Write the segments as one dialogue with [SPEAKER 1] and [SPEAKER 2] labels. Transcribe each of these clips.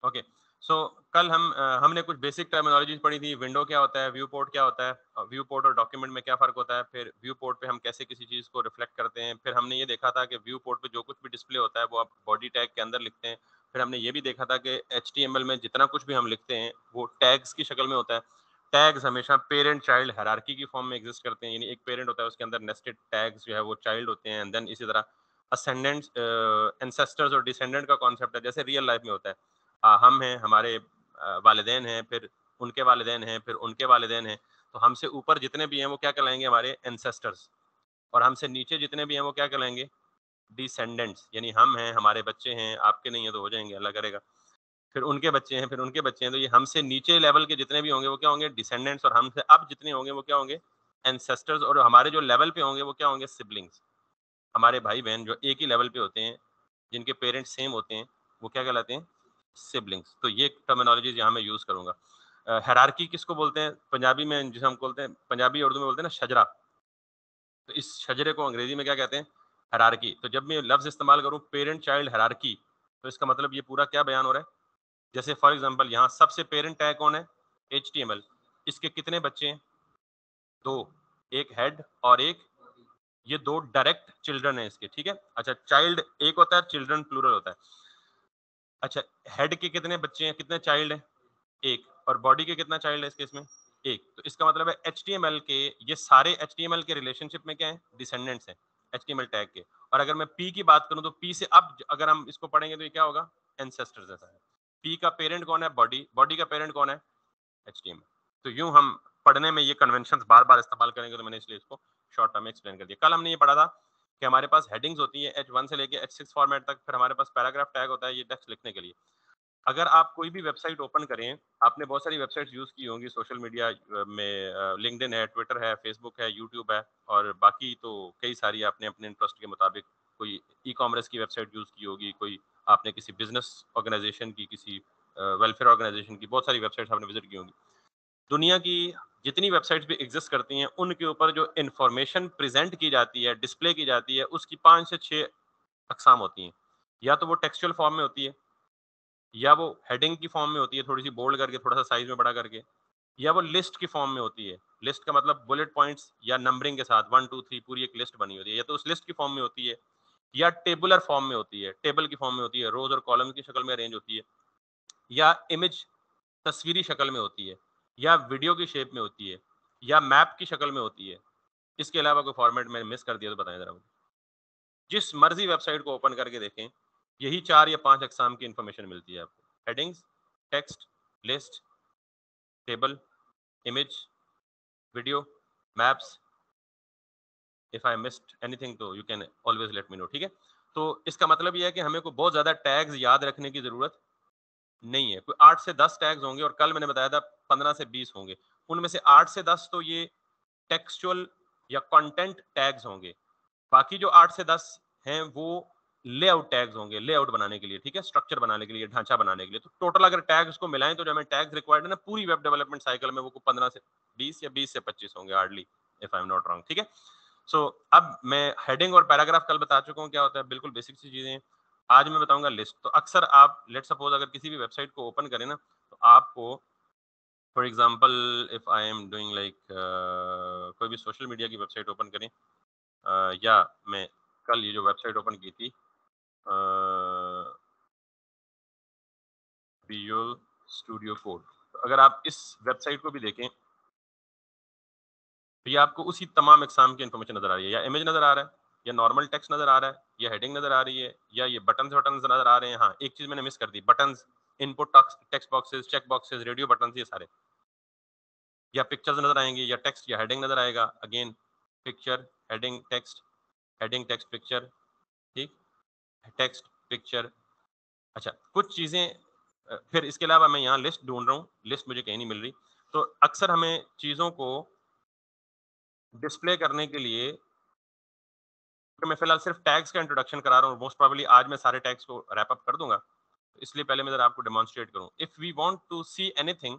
[SPEAKER 1] Okay. सो कल हमने कुछ बेसिक टर्मिनोलॉजीज पढ़ी थी। विंडो क्या होता है, व्यू पोर्ट क्या होता है, व्यू पोर्ट और डॉक्यूमेंट में क्या फ़र्क होता है, फिर व्यू पोर्ट पे हम कैसे किसी चीज़ को रिफ्लेक्ट करते हैं। फिर हमने ये देखा था कि व्यू पोर्ट पे जो कुछ भी डिस्प्ले होता है वो आप बॉडी टैग के अंदर लिखते हैं। फिर हमने ये भी देखा था कि एचटीएमएल में जितना कुछ भी हम लिखते हैं वो टैग्स की शक्ल में होता है। टैग्स हमेशा पेरेंट चाइल्ड हायरार्की की फॉर्म में एग्जिस्ट करते हैं, यानी एक पेरेंट होता है उसके अंदर नेस्टेड टैग्स जो है वो चाइल्ड होते हैं, एंड देन इसी तरह असेंडेंट्स एंसेस्टर्स और डिसेंडेंट का कॉन्सेप्ट है जैसे रियल लाइफ में होता है। हम हैं, हमारे वालिदैन हैं, फिर उनके वालिदैन हैं, फिर उनके वालिदैन हैं। तो हमसे ऊपर जितने भी हैं वो क्या कहलाएँगे, हमारे एंसेस्टर्स, और हमसे नीचे जितने भी हैं वो क्या कहलाएँगे, डिसेंडेंट्स, यानी हम हैं, हमारे बच्चे हैं, आपके नहीं है तो हो जाएँगे, अल्लाह करेगा। फिर उनके बच्चे हैं, फिर उनके बच्चे हैं, तो ये हमसे नीचे लेवल के जितने भी होंगे वो क्या होंगे, डिसेंडेंट्स, और हमसे अब जितने होंगे वो क्या होंगे, एंसेस्टर्स, और हमारे जो लेवल पे होंगे वो क्या होंगे, सिबलिंग्स। हमारे भाई-बहन जो एक ही लेवल पे होते हैं, जिनके पेरेंट्स सेम होते हैं, वो क्या कहलाते हैं? सिबलिंग्स। तो ये टर्मिनोलॉजीज़ यहाँ मैं यूज़ करूँगा। हायरार्की किसको बोलते हैं? पंजाबी में जिसे हम बोलते हैं, पंजाबी या उर्दू में बोलते हैं ना, शजरा। तो इस शजरे को अंग्रेज़ी में क्या कहते हैं? हायरार्की। तो जब मैं लफ्ज़ इस्तेमाल करूँ पेरेंट चाइल्ड हायरार्की, तो इसका मतलब ये पूरा क्या बयान हो रहा है? जैसे फॉर एग्ज़ाम्पल यहाँ सबसे पेरेंट टैग कौन है? एचटीएमएल। इसके कितने बच्चे हैं? 2, 1 हेड और 1, ये 2 डायरेक्ट चिल्ड्रन हैं इसके, ठीक है? अच्छा, चाइल्ड एक होता है, चिल्ड्रन प्लूरल होता है। अच्छा, हेड के कितने बच्चे हैं, कितने चाइल्ड हैं? 1, और बॉडी के कितना चाइल्ड है इस केस में? 1। तो इसका मतलब है एचटीएमएल के ये सारे एचटीएमएल के रिलेशनशिप में क्या हैं? डिसेंडेंट्स हैं, एचटीएमएल टैग के। और अगर मैं पी की बात करूँ तो पी से अब अगर हम इसको पढ़ेंगे तो ये क्या होगा? एंसेस्टर जैसा है। पी का पेरेंट कौन है? बॉडी। बॉडी का पेरेंट कौन है? एचटीएमएल। तो यूँ हम पढ़ने में ये कन्वेंशंस बार-बार इस्तेमाल करेंगे, तो मैंने इसलिए इसको शॉर्ट टर्म में एक्सप्लेन कर दिया। कल हमने ये पढ़ा था कि हमारे पास हेडिंग्स होती है H1 से लेके H6 फॉर्मेट तक, फिर हमारे पास पैराग्राफ टैग होता है ये टेक्स्ट लिखने के लिए। अगर आप कोई भी वेबसाइट ओपन करें, आपने बहुत सारी वेबसाइट्स यूज़ की होंगी सोशल मीडिया में, लिंक्डइन है, ट्विटर है, फेसबुक है, यूट्यूब है, और बाकी तो कई सारी आपने अपने इंटरेस्ट के मुताबिक कोई ई-कॉमर्स की वेबसाइट यूज़ की होगी, कोई आपने किसी बिज़नेस ऑर्गेनाइज़ेशन की, किसी वेलफेयर ऑर्गेनाइज़ेशन की, बहुत सारी वेबसाइट्स आपने विज़िट की होंगी। दुनिया की जितनी वेबसाइट्स भी एग्जिस्ट करती हैं, उनके ऊपर जो इन्फॉर्मेशन प्रेज़ेंट की जाती है, डिस्प्ले की जाती है, उसकी 5 से 6 अक़साम होती हैं। या तो वो टेक्सचुअल फॉर्म में होती है, या वो हेडिंग की फॉर्म में होती है, थोड़ी-सी बोल्ड करके, थोड़ा-सा साइज़ में बड़ा करके, या वो लिस्ट की फॉर्म में होती है। लिस्ट का मतलब बुलेट पॉइंट्स या नंबरिंग के साथ 1, 2, 3 पूरी एक लिस्ट बनी होती है, या तो उस लिस्ट की फॉर्म में होती है, या टेबुलर फॉर्म में होती है, टेबल की फॉर्म में होती है, रोज़ और कॉलम की शक्ल में अरेंज होती है, या इमेज तस्वीरी शक्ल में होती है, या वीडियो की शेप में होती है, या मैप की शक्ल में होती है। इसके अलावा कोई फॉर्मेट मैंने मिस कर दिया तो बताएँ ज़रा मुझे। जिस मर्ज़ी वेबसाइट को ओपन करके देखें, यही 4 या 5 अक़साम की इन्फॉर्मेशन मिलती है आपको। Headings, text, list, table, image, video, maps. If I missed anything तो you can always let me know, ठीक है? तो इसका मतलब ये है कि हमें को बहुत ज़्यादा टैग्स याद रखने की ज़रूरत नहीं है। कोई 8 से 10 टैग्स होंगे, और कल मैंने बताया था 15 से 20 होंगे। उनमें से 8 से 10 तो ये टेक्सचुअल या कंटेंट टैग्स होंगे। बाकी जो 8 से 10 हैं वो लेआउट टैग्स होंगे, लेआउट बनाने के लिए, ठीक है? स्ट्रक्चर बनाने के लिए, ढांचा बनाने के लिए। तो टोटल अगर टैग्स को मिलाएँ तो जो हमें टैग्स रिक्वायर्ड है ना पूरी वेब डेवलपमेंट साइकिल में, वो 15 से 20 या 20 से 25 होंगे hardly, if I am not wrong, ठीक है? सो अब मैं हेडिंग और पैराग्राफ कल बता चुका हूँ क्या होता है, बिल्कुल बेसिक सी चीज़ें हैं। आज मैं बताऊँगा लिस्ट। तो अक्सर आप लेट्स सपोज़ अगर किसी भी वेबसाइट को ओपन करें ना, तो आपको for example if I am doing like कोई भी सोशल मीडिया की वेबसाइट ओपन करें, या मैं कल ये जो वेबसाइट ओपन की थी, विजुअल स्टूडियो कोड। तो अगर आप इस वेबसाइट को भी देखें, तो ये आपको उसी तमाम इकसाम की इन्फॉर्मेशन नज़र आ रही है, या इमेज नज़र आ रहा है, या नॉर्मल टेक्स्ट नज़र आ रहा है, या हेडिंग नज़र आ रही है, या ये बटन्स नज़र आ रहे हैं। हाँ, एक चीज़ मैंने मिस कर दी, buttons, input text boxes, check boxes, radio buttons, ये सारे, या पिक्चर्स नज़र आएँगी, या टेक्स्ट या हेडिंग नज़र आएगा। Again picture, heading, text, picture, ठीक? Text, picture. अच्छा, कुछ चीज़ें फिर इसके अलावा मैं यहाँ लिस्ट ढूँढ रहा हूँ, लिस्ट मुझे कहीं नहीं मिल रही। तो अक्सर हमें चीज़ों को डिस्प्ले करने के लिए, तो मैं फिलहाल सिर्फ टैग्स का इंट्रोडक्शन करा रहा हूँ, मोस्ट प्रोबेबली आज मैं सारे टैग्स को रैप अप कर दूँगा। इसलिए पहले मैं ज़रा आपको डेमोंस्ट्रेट करूँ। If we want to see anything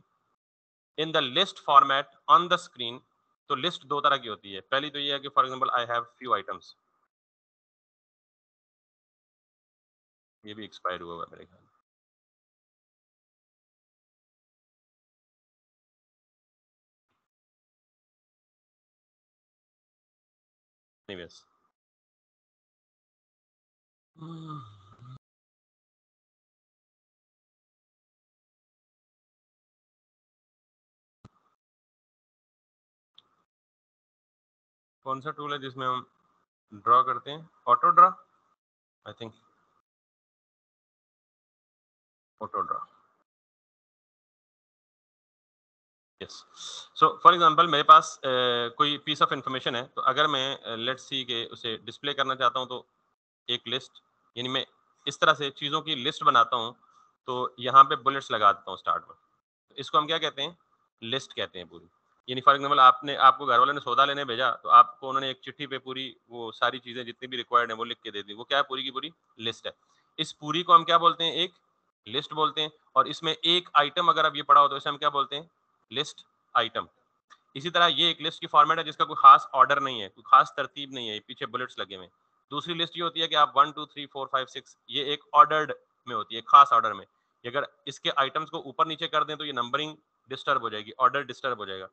[SPEAKER 1] in the list format on the screen, तो लिस्ट 2 तरह की होती है। पहली तो ये है कि for example I have few items, ये भी एक्सपायर हुआ हुआ है मेरे ख्याल में। एनीवेज कौन सा टूल है जिसमें हम ड्रॉ करते हैं? Auto draw, I think auto draw, yes. So for example मेरे पास कोई पीस ऑफ इंफॉर्मेशन है, तो अगर मैं लेट्स सी के उसे डिस्प्ले करना चाहता हूँ, तो एक लिस्ट, यानी मैं इस तरह से चीज़ों की लिस्ट बनाता हूँ, तो यहाँ पे बुलेट्स लगा देता हूँ स्टार्ट में। तो इसको हम क्या कहते हैं? लिस्ट कहते हैं पूरी। यानी फॉर एग्जांपल आपको घर वालों ने सौदा लेने भेजा, तो आपको उन्होंने एक चिट्ठी पे पूरी वो सारी चीज़ें जितनी भी रिक्वायर्ड है वो लिख के दे दी। वो क्या है? पूरी की पूरी लिस्ट है। इस पूरी को हम क्या बोलते हैं? एक लिस्ट बोलते हैं। और इसमें एक आइटम अगर अब ये पड़ा हो तो इसे हम क्या बोलते हैं? List item. इसी तरह ये एक लिस्ट की फॉर्मेट है जिसका कोई खास ऑर्डर नहीं है, कोई खास तरतीब नहीं है, पीछे बुलेट्स लगे हुए हैं। दूसरी लिस्ट ये होती है कि आप 1 2 3 4 5 6 ये एक ऑर्डर्ड में होती है, खास ऑर्डर में। अगर इसके आइटम्स को ऊपर नीचे कर दें तो ये नंबरिंग डिस्टर्ब हो जाएगी, ऑर्डर डिस्टर्ब हो जाएगा।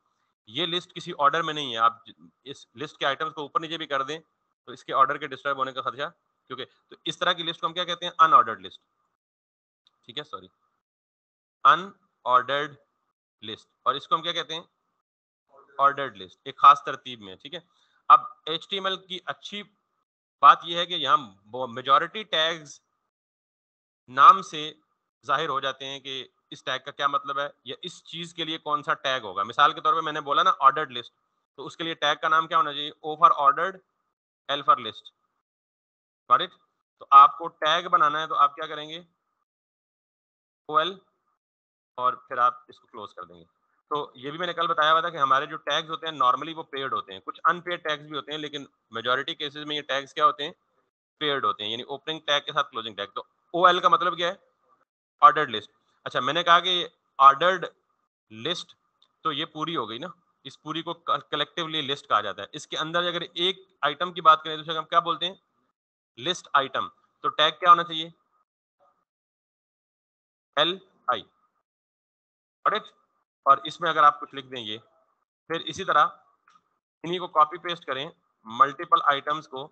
[SPEAKER 1] ये लिस्ट किसी ऑर्डर में नहीं है। आप इस लिस्ट के आइटम्स को ऊपर नीचे भी कर दें तो इसके ऑर्डर के डिस्टर्ब होने का खदशा, क्योंकि तो इस तरह की लिस्ट को हम क्या कहते हैं? Unordered list. ठीक है, सॉरी, अनऑर्डर्ड लिस्ट। और इसको हम क्या कहते हैं? ऑर्डर्ड लिस्ट, एक खास तरतीब में। ठीक है। अब HTML की अच्छी बात यह है कि यहाँ मेजॉरिटी टैग्स नाम से जाहिर हो जाते हैं कि इस टैग का क्या मतलब है या इस चीज के लिए कौन सा टैग होगा। मिसाल के तौर पे मैंने बोला ना ऑर्डर्ड लिस्ट, तो उसके लिए टैग का नाम क्या होना चाहिए? O for ordered, L for list. Got it? तो आपको टैग बनाना है तो आप क्या करेंगे? OL, और फिर आप इसको क्लोज कर देंगे। तो ये भी मैंने कल बताया हुआ था कि हमारे जो टैग्स होते हैं नॉर्मली वो पेड होते हैं, कुछ अनपेड टैग्स भी होते हैं, लेकिन मेजॉरिटी केसेस में ये टैग्स क्या होते हैं? पेड होते हैं, यानी ओपनिंग टैग के साथ क्लोजिंग टैग। तो OL का मतलब क्या है? Ordered list. अच्छा, मैंने कहा कि ऑर्डर्ड लिस्ट, तो ये पूरी हो गई ना। इस पूरी को कलेक्टिवली लिस्ट कहा जाता है। इसके अंदर अगर एक आइटम की बात करें तो उसे हम क्या बोलते हैं? List item. तो टैग क्या होना चाहिए? LI। करेक्ट? और इसमें अगर आप कुछ लिख देंगे, फिर इसी तरह इन्हीं को कॉपी पेस्ट करें मल्टीपल आइटम्स को,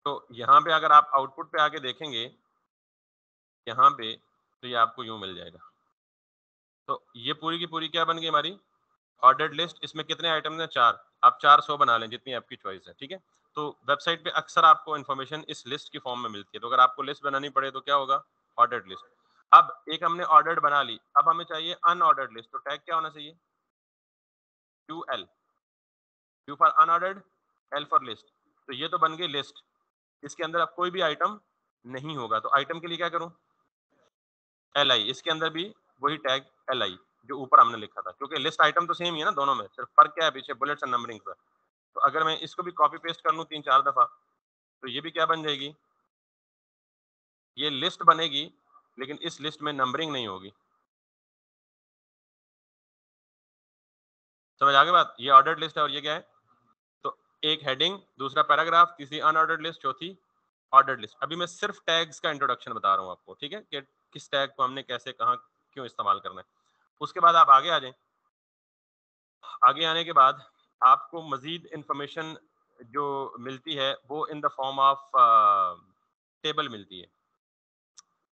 [SPEAKER 1] तो यहाँ पे अगर आप आउटपुट पे आके देखेंगे यहाँ पे, तो ये आपको यूं मिल जाएगा। तो ये पूरी की पूरी क्या बन गई हमारी? Ordered list. इसमें कितने आइटम्स हैं? 4। आप 400 बना लें, जितनी आपकी चॉइस है। ठीक है। तो वेबसाइट पे अक्सर आपको इन्फॉर्मेशन इस लिस्ट की फॉर्म में मिलती है, तो अगर आपको लिस्ट बनानी पड़े तो क्या होगा? Ordered list. अब एक हमने ऑर्डर्ड बना ली, अब हमें चाहिए अनऑर्डर्ड लिस्ट। तो टैग क्या होना चाहिए? QL, Q for unordered, L for list. तो ये तो बन गई लिस्ट। इसके अंदर अब कोई भी आइटम नहीं होगा, तो आइटम के लिए क्या करूं? LI। इसके अंदर भी वही टैग LI जो ऊपर हमने लिखा था, क्योंकि लिस्ट आइटम तो सेम ही है ना दोनों में, सिर्फ फर्क क्या है? पीछे बुलेट्स एंड नंबरिंग पर। तो अगर मैं इसको भी कॉपी पेस्ट कर लूं 3 4 दफा, तो ये भी क्या बन जाएगी? ये लिस्ट बनेगी, लेकिन इस लिस्ट में नंबरिंग नहीं होगी। समझ आ गई बात? ये ऑर्डर्ड लिस्ट है और ये क्या है? तो एक हेडिंग, दूसरा पैराग्राफ, तीसरी अनऑर्डर्ड लिस्ट, चौथी ऑर्डर्ड लिस्ट। अभी मैं सिर्फ टैग्स का इंट्रोडक्शन बता रहा हूँ आपको, ठीक है, कि किस टैग को हमने कैसे कहाँ क्यों इस्तेमाल करना है। उसके बाद आप आगे आ जाएं। आगे आने के बाद आपको मजीद इंफॉर्मेशन जो मिलती है वो in the form of table मिलती है।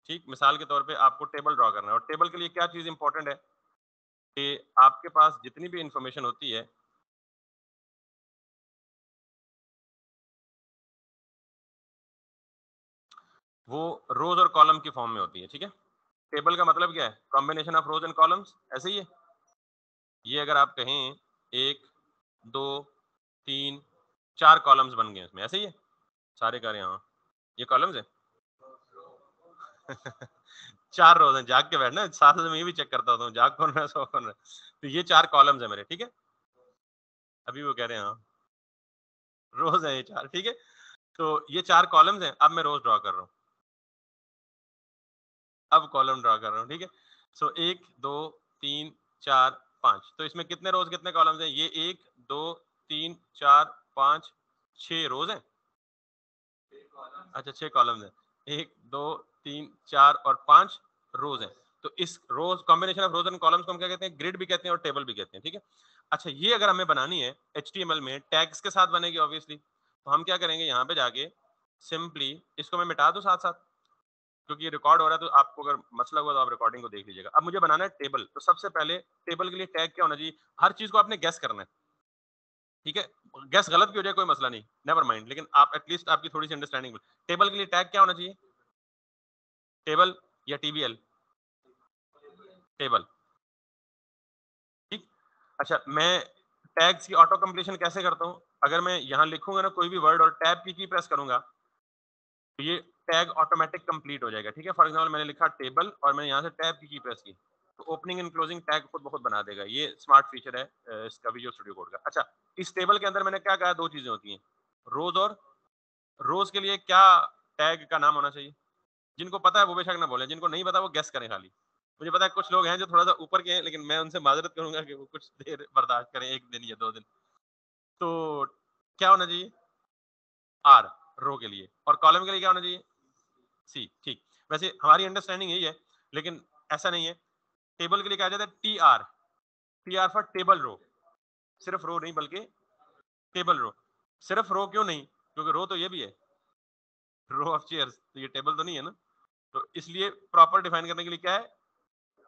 [SPEAKER 1] ठीक, मिसाल के तौर पे आपको टेबल ड्रॉ करना है, और टेबल के लिए क्या चीज़ इंपॉर्टेंट है कि आपके पास जितनी भी इंफॉर्मेशन होती है वो रोज और कॉलम की फॉर्म में होती है। ठीक है। टेबल का मतलब क्या है? Combination of rows and columns, ऐसे ही है। ये अगर आप कहें 1 2 3 4 कॉलम्स बन गए इसमें, ऐसे ही है। सारे कर यहाँ ये कॉलम्स है। 4 रोज हैं। जाग के बैठना, साथ में ये भी चेक करता हूँ जाग कौन रहा है सो कौन रहा है। तो ये 4 कॉलम्स है मेरे। ठीक है। अभी वो कह रहे हैं हाँ रोज है ये 4। ठीक है। तो ये 4 कॉलम्स हैं। अब मैं रोज ड्रॉ कर रहा हूँ, अब कॉलम ड्रॉ कर रहा हूँ। ठीक है। सो 1 2 3 4 5, तो इसमें कितने रोज कितने कॉलम्स हैं? ये 1 2 3 4 5 6 रोज हैं। अच्छा, 6 कॉलम्स हैं। 1 2 3 4 और 5 रोज हैं। तो इस rows combination of rows and columns को हम क्या कहते हैं, ग्रिड भी कहते हैं और टेबल भी कहते हैं, ठीक है। अच्छा, ये अगर हमें बनानी है HTML में, टैग्स के साथ बनेगी ऑब्वियसली, तो हम क्या करेंगे, यहाँ पे जाके सिंपली इसको मैं मिटा दूं साथ साथ, क्योंकि ये रिकॉर्ड हो रहा है, तो आपको अगर मसला हुआ तो आप रिकॉर्डिंग को देख लीजिएगा। अब मुझे बनाना है टेबल, तो सबसे पहले टेबल के लिए टैग क्या होना चाहिए, हर चीज को आपने गेस करना है, ठीक है। गेस गलत भी हो जाए कोई मसला नहीं, नेवर माइंड, लेकिन आप एटलीस्ट आपकी थोड़ी सी अंडरस्टैंडिंग। टेबल के लिए टैग क्या होना चाहिए, टेबल या TBL, टेबल, ठीक। अच्छा, मैं टैग्स की ऑटो कंप्लीशन कैसे करता हूँ, अगर मैं यहाँ लिखूंगा ना कोई भी वर्ड और टैब की प्रेस करूंगा, तो ये टैग ऑटोमेटिक कंप्लीट हो जाएगा, ठीक है। फॉर एग्जांपल मैंने लिखा टेबल और मैंने यहाँ से टैब की प्रेस की, तो ओपनिंग एंड क्लोजिंग टैग खुद बहुत बना देगा। ये स्मार्ट फीचर है इसका विजुअल स्टूडियो कोड का। अच्छा, इस टेबल के अंदर मैंने क्या कहा, दो चीजें होती हैं, रोज और रोज के लिए क्या टैग का नाम होना चाहिए, जिनको पता है वो बेशक ना बोले, जिनको नहीं पता वो गेस करें खाली। मुझे पता है कुछ लोग हैं जो थोड़ा सा ऊपर के हैं, लेकिन मैं उनसे माजरत करूंगा कि वो कुछ देर बर्दाश्त करें, 1 दिन या 2 दिन। तो क्या होना चाहिए, R रो के लिए, और कॉलम के लिए क्या होना चाहिए, C, ठीक। वैसे हमारी अंडरस्टैंडिंग यही है, लेकिन ऐसा नहीं है। टेबल के लिए क्या आ जाता है, TR फॉर टेबल रो, सिर्फ रो नहीं बल्कि टेबल रो। सिर्फ रो क्यों नहीं, क्योंकि रो तो ये भी है, रो ऑफ चेयर्स, तो ये टेबल तो नहीं है ना, तो इसलिए प्रॉपर डिफाइन करने के लिए क्या है,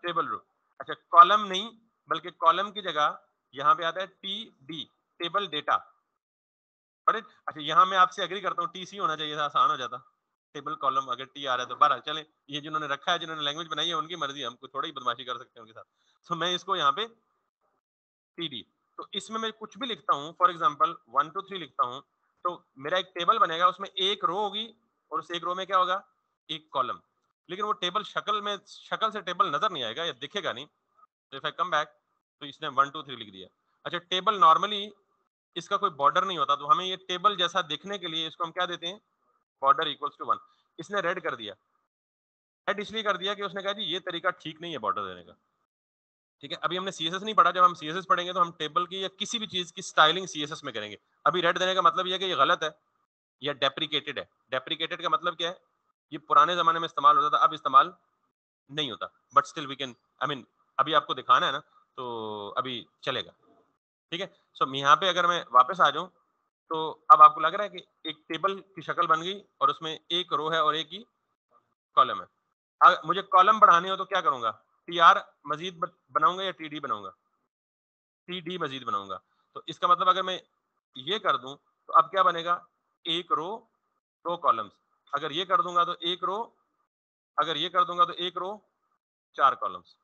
[SPEAKER 1] टेबल रो। अच्छा, कॉलम नहीं बल्कि कॉलम की जगह यहाँ पे आता है TD, टेबल डेटा। अच्छा, यहाँ मैं आपसे एग्री करता हूँ, TC होना चाहिए था, आसान हो जाता। टेबल कॉलम अगर T आ रहा है तो बारह चले, ये जिन्होंने रखा है, जिन्होंने लैंग्वेज बनाई है, उनकी मर्जी, हमको थोड़ी बदमाशी कर सकते हैं उनके साथ। तो मैं इसको यहाँ पे TD, तो इसमें मैं कुछ भी लिखता हूँ, फॉर एग्जाम्पल 1 2 3 लिखता हूँ, तो मेरा एक टेबल बनेगा, उसमें एक रो होगी और उस एक रो में क्या होगा, एक कॉलम। लेकिन वो टेबल शक्ल से टेबल नजर नहीं आएगा या दिखेगा नहीं। तो इफ आई कम बैक, तो इसने 1 2 3 लिख दिया। अच्छा, टेबल नॉर्मली इसका कोई बॉर्डर नहीं होता, तो हमें ये टेबल जैसा दिखने के लिए इसको हम क्या देते हैं, बॉर्डर इक्वल्स टू 1। इसने रेड कर दिया, रेड इसलिए कर दिया कि उसने कहा जी ये तरीका ठीक नहीं है बॉर्डर देने का, ठीक है। अभी हमने CSS नहीं पढ़ा, जब हम CSS पढ़ेंगे तो हम टेबल की या किसी भी चीज की स्टाइलिंग CSS में करेंगे। अभी रेड देने का मतलब ये है कि ये गलत है या डेप्रिकेटेड है। डेप्रिकेटेड का मतलब क्या है, ये पुराने जमाने में इस्तेमाल होता था, अब इस्तेमाल नहीं होता, but still we can, I mean अभी आपको दिखाना है ना, तो अभी चलेगा, ठीक है। सो यहाँ पे अगर मैं वापस आ जाऊं, तो अब आपको लग रहा है कि एक टेबल की शक्ल बन गई और उसमें एक रो है और एक ही कॉलम है। मुझे कॉलम बढ़ानी हो तो क्या करूंगा, TR मजीद बनाऊंगा या TD बनाऊंगा, TD मजीद बनाऊंगा। तो इसका मतलब अगर मैं ये कर दूं तो अब क्या बनेगा, एक रो, 2 कॉलम्स। अगर ये कर दूंगा तो एक रो, अगर ये कर दूंगा तो एक रो, 4 कॉलम्स।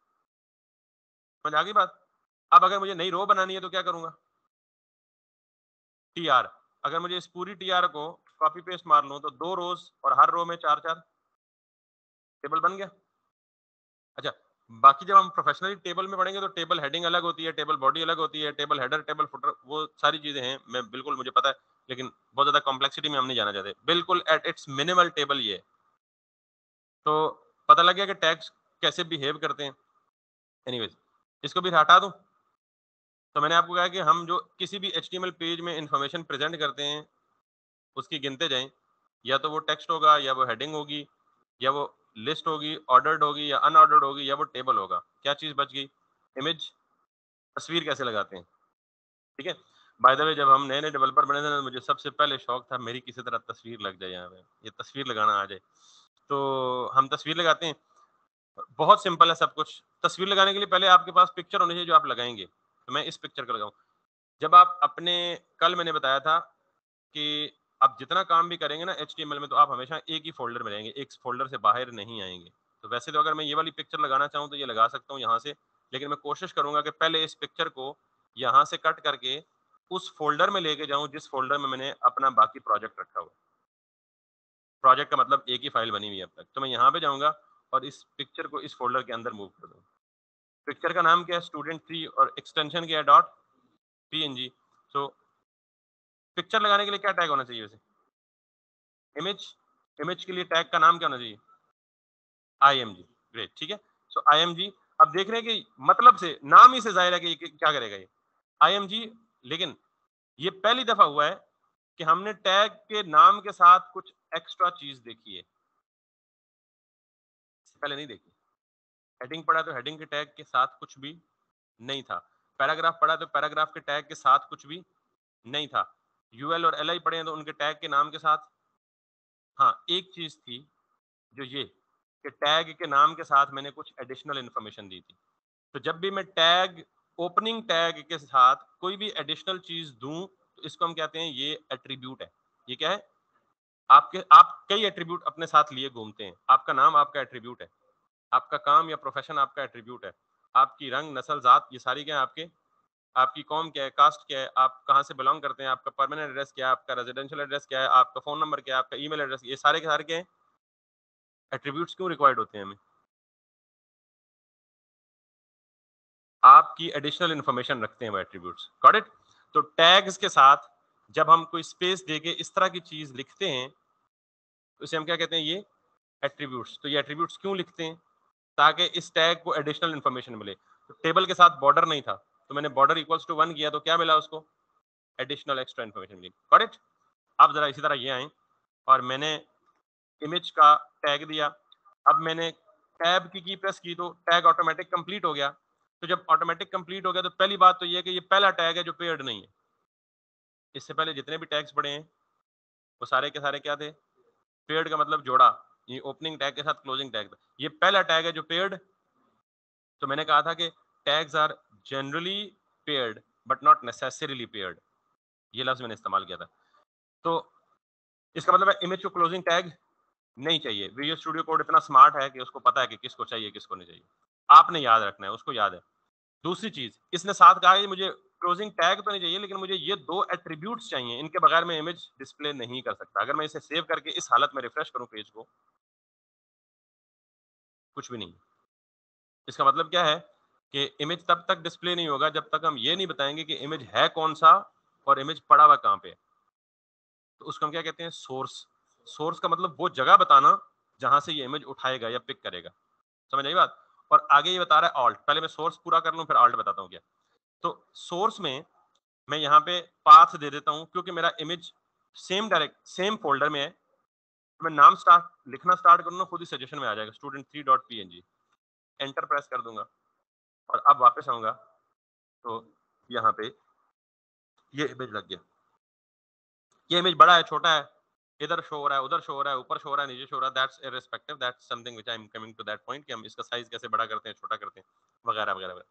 [SPEAKER 1] समझ आ गई बात। अब अगर मुझे नई रो बनानी है तो क्या करूंगा, TR, अगर मुझे इस पूरी TR को कॉपी पेस्ट मार लूं तो 2 रोज और हर रो में 4 4, टेबल बन गया। अच्छा, बाकी जब हम प्रोफेशनली टेबल में पढ़ेंगे तो टेबल हेडिंग अलग होती है, टेबल बॉडी अलग होती है, टेबल हेडर, टेबल फुटर, वो सारी चीजें हैं, मैं बिल्कुल, मुझे पता है, लेकिन बहुत ज्यादा कॉम्प्लेक्सिटी में हम नहीं जाना चाहते, बिल्कुल एट इट्स मिनिमल टेबल ये है। तो पता लग गया कि टैग्स कैसे बिहेव करते हैं। एनीवेज, इसको भी हटा दूं, तो मैंने आपको कहा कि हम जो किसी भी HTML पेज में इंफॉर्मेशन प्रेजेंट करते हैं उसकी गिनते जाएं, या तो वो टेक्स्ट होगा, या वो हेडिंग होगी, या वो लिस्ट होगी, ऑर्डर्ड होगी या अनऑर्डर्ड होगी, या वो टेबल होगा। क्या चीज बच गई, इमेज, तस्वीर कैसे लगाते हैं, ठीक है। बाय द वे, जब हम नए नए डेवलपर बने थे ना, मुझे सबसे पहले शौक था मेरी किसी तरह तस्वीर लग जाए, यहाँ पे ये तस्वीर लगाना आ जाए। तो हम तस्वीर लगाते हैं, बहुत सिंपल है सब कुछ। तस्वीर लगाने के लिए पहले आपके पास पिक्चर होनी चाहिए जो आप लगाएंगे, तो मैं इस पिक्चर का लगाऊं। जब आप अपने, कल मैंने बताया था कि आप जितना काम भी करेंगे ना HTML में, तो आप हमेशा एक ही फोल्डर में रहेंगे, एक फोल्डर से बाहर नहीं आएंगे। तो वैसे तो अगर मैं ये वाली पिक्चर लगाना चाहूँ तो ये लगा सकता हूँ यहाँ से, लेकिन मैं कोशिश करूंगा कि पहले इस पिक्चर को यहाँ से कट करके उस फोल्डर में लेके जाऊं जिस फोल्डर में मैंने अपना बाकी प्रोजेक्ट रखा हुआ। प्रोजेक्ट का मतलब एक ही फाइल बनी हुई है अब तक। तो मैं यहाँ पे जाऊंगा और इस पिक्चर को इस फोल्डर के अंदर मूव कर दूँ। पिक्चर का नाम क्या है, स्टूडेंट 3, और एक्सटेंशन क्या है, .png। सो पिक्चर लगाने के लिए क्या टैग होना चाहिए वैसे, इमेज, इमेज के लिए टैग का नाम क्या होना चाहिए, IMG। ग्रेट, ठीक है। सो IMG, अब देख रहे हैं कि मतलब से, नाम ही से जाहिर है कि क्या करेगा ये IMG। लेकिन ये पहली दफा हुआ है कि हमने टैग के नाम के साथ कुछ एक्स्ट्रा चीज देखी है, इससे पहले नहीं देखी। हेडिंग पढ़ा तो हेडिंग के टैग के साथ कुछ भी नहीं था। पैराग्राफ पढ़ा तो पैराग्राफ के टैग के साथ कुछ भी नहीं था। यूएल और एलआई पढ़े हैं तो उनके टैग के नाम के साथ, हाँ एक चीज थी जो ये कि टैग के नाम के साथ मैंने कुछ एडिशनल इन्फॉर्मेशन दी थी। तो जब भी मैं टैग, ओपनिंग टैग के साथ कोई भी एडिशनल चीज दूं तो इसको हम कहते हैं ये एट्रीब्यूट है। ये क्या है? आप कई एट्रीब्यूट अपने साथ लिए घूमते हैं। आपका नाम आपका एट्रीब्यूट है, आपका काम या प्रोफेशन आपका एट्रीब्यूट है, आपकी रंग, नस्ल, जात, ये सारी क्या है आपके, आपकी कौम क्या है, कास्ट क्या है, आप कहाँ से बिलोंग करते हैं, आपका परमानेंट एड्रेस क्या है, आपका रेजिडेंशियल एड्रेस क्या है, आपका फोन नंबर क्या है, आपका ईमेल एड्रेस, ये सारे के सारे क्या है एट्रीब्यूट्स। क्यों रिक्वायर्ड होते हैं हमें? आपकी एडिशनल इंफॉर्मेशन रखते हैं वो एट्रीब्यूट्स। Got it? तो टैग्स के साथ जब हम कोई स्पेस देके इस तरह की चीज लिखते हैं तो इसे हम क्या कहते हैं? ये एट्रीब्यूट्स। तो ये एट्रीब्यूट्स क्यों लिखते हैं? ताकि इस टैग को एडिशनल इन्फॉर्मेशन मिले। तो टेबल के साथ बॉर्डर नहीं था तो मैंने बॉर्डर इक्वल्स टू 1 किया तो क्या मिला उसको? एडिशनल एक्स्ट्रा इन्फॉर्मेशन मिली। Got it? अब जरा इसी तरह ये आए और मैंने इमेज का टैग दिया। अब मैंने टैब की प्रेस की तो टैग ऑटोमेटिक कंप्लीट हो गया। तो जब ऑटोमेटिक कंप्लीट हो गया तो पहली बात तो ये है कि ये पहला टैग है जो पेयर्ड नहीं है। इससे पहले जितने भी टैग्स पढ़े हैं वो सारे के सारे क्या थे? पेयर्ड का मतलब जोड़ा। ये ओपनिंग टैग के साथ क्लोजिंग टैग था। ये पहला टैग है जो पेयर्ड। तो मैंने कहा था कि tags are generally paired but not necessarily paired. ये लफ्ज मैंने इस्तेमाल किया था। तो इसका मतलब है इमेज को क्लोजिंग टैग नहीं चाहिए। विजुअल स्टूडियो कोड इतना स्मार्ट है कि उसको पता है कि किसको चाहिए किसको नहीं चाहिए। आपने याद रखना है, उसको याद है। दूसरी चीज इसने साथ कहा कि मुझे क्लोजिंग टैग तो नहीं चाहिए लेकिन मुझे ये दो एट्रीब्यूट्स चाहिए, इनके बगैर मैं इमेज डिस्प्ले नहीं कर सकता। अगर मैं इसे सेव करके इस हालत में रिफ्रेश करूं पेज को, कुछ भी नहीं। इसका मतलब क्या है कि इमेज तब तक डिस्प्ले नहीं होगा जब तक हम ये नहीं बताएंगे कि इमेज है कौन सा और इमेज पड़ा हुआ कहां पे है। तो उसको हम क्या कहते हैं? सोर्स। सोर्स का मतलब वो जगह बताना जहां से ये इमेज उठाएगा या पिक करेगा। समझ आई बात? और आगे ये बता रहा है ऑल्ट। पहले मैं सोर्स पूरा कर लूं फिर ऑल्ट बताता हूँ क्या। तो सोर्स में मैं यहाँ पे पाथ दे देता हूँ क्योंकि मेरा इमेज सेम फोल्डर में है। तो मैं नाम लिखना स्टार्ट करूंगा खुद ही सजेशन में आ जाएगा student3.png। एंटर प्रेस कर दूंगा और अब वापस आऊंगा तो यहाँ पे ये इमेज लग गया। ये इमेज बड़ा है छोटा है, इधर शो हो रहा है उधर शो हो रहा है ऊपर शो हो रहा है नीचे शो हो रहा है, that's irrespective, that's something which I am coming to that point कि हम इसका साइज कैसे बड़ा करते हैं छोटा करते हैं वगैरह वगैरह वगैरह।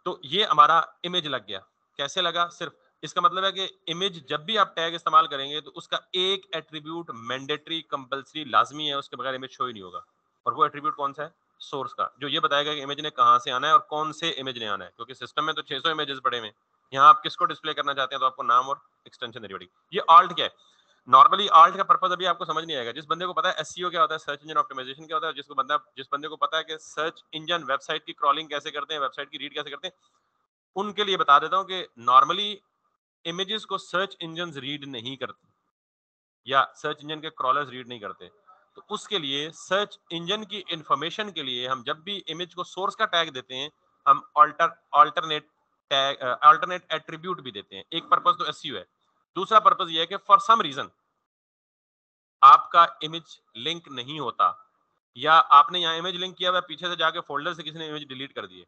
[SPEAKER 1] तो ये हमारा इमेज लग गया। कैसे लगा? सिर्फ इसका मतलब है कि इमेज जब भी आप टैग इस्तेमाल करेंगे तो उसका एक एट्रीब्यूट मैंडेटरी कंपलसरी लाजमी है, उसके बगैर इमेज शो ही नहीं होगा। और वो एट्रीब्यूट कौन सा है? सोर्स का, जो ये बताएगा कि इमेज ने कहां से आना है और कौन से इमेज ने आना है। क्योंकि सिस्टम में तो 600 इमेजेस पड़े हुए हैं, यहाँ आप किसको डिस्प्ले करना चाहते हैं तो आपको नाम और एक्सटेंशन देनी पड़ेगी। ये ऑल्ट क्या है? नॉर्मली ऑल्ट का पर्पस अभी आपको समझ नहीं आएगा। जिस बंदे को पता है एसईओ क्या होता है, सर्च इंजन ऑप्टिमाइजेशन क्या होता है, जिस बंदे को पता है कि सर्च इंजन वेबसाइट की क्रॉलिंग कैसे करते हैं, वेबसाइट की रीड कैसे करते हैं, उनके लिए बता देता हूं कि नॉर्मली इमेजेस को सर्च इंजन रीड नहीं करते या सर्च इंजन के क्रॉलर्स रीड नहीं करते। तो उसके लिए सर्च इंजन की इंफॉर्मेशन के लिए हम जब भी इमेज को सोर्स का टैग देते हैं हम अल्टरनेट एट्रीब्यूट भी देते हैं। एक पर्पस तो एसईओ है, दूसरा पर्पस ये है कि फॉर सम रीजन आपका इमेज लिंक नहीं होता या आपने यहाँ इमेज लिंक किया हुआ पीछे से जाके फोल्डर से किसी ने इमेज डिलीट कर दिए,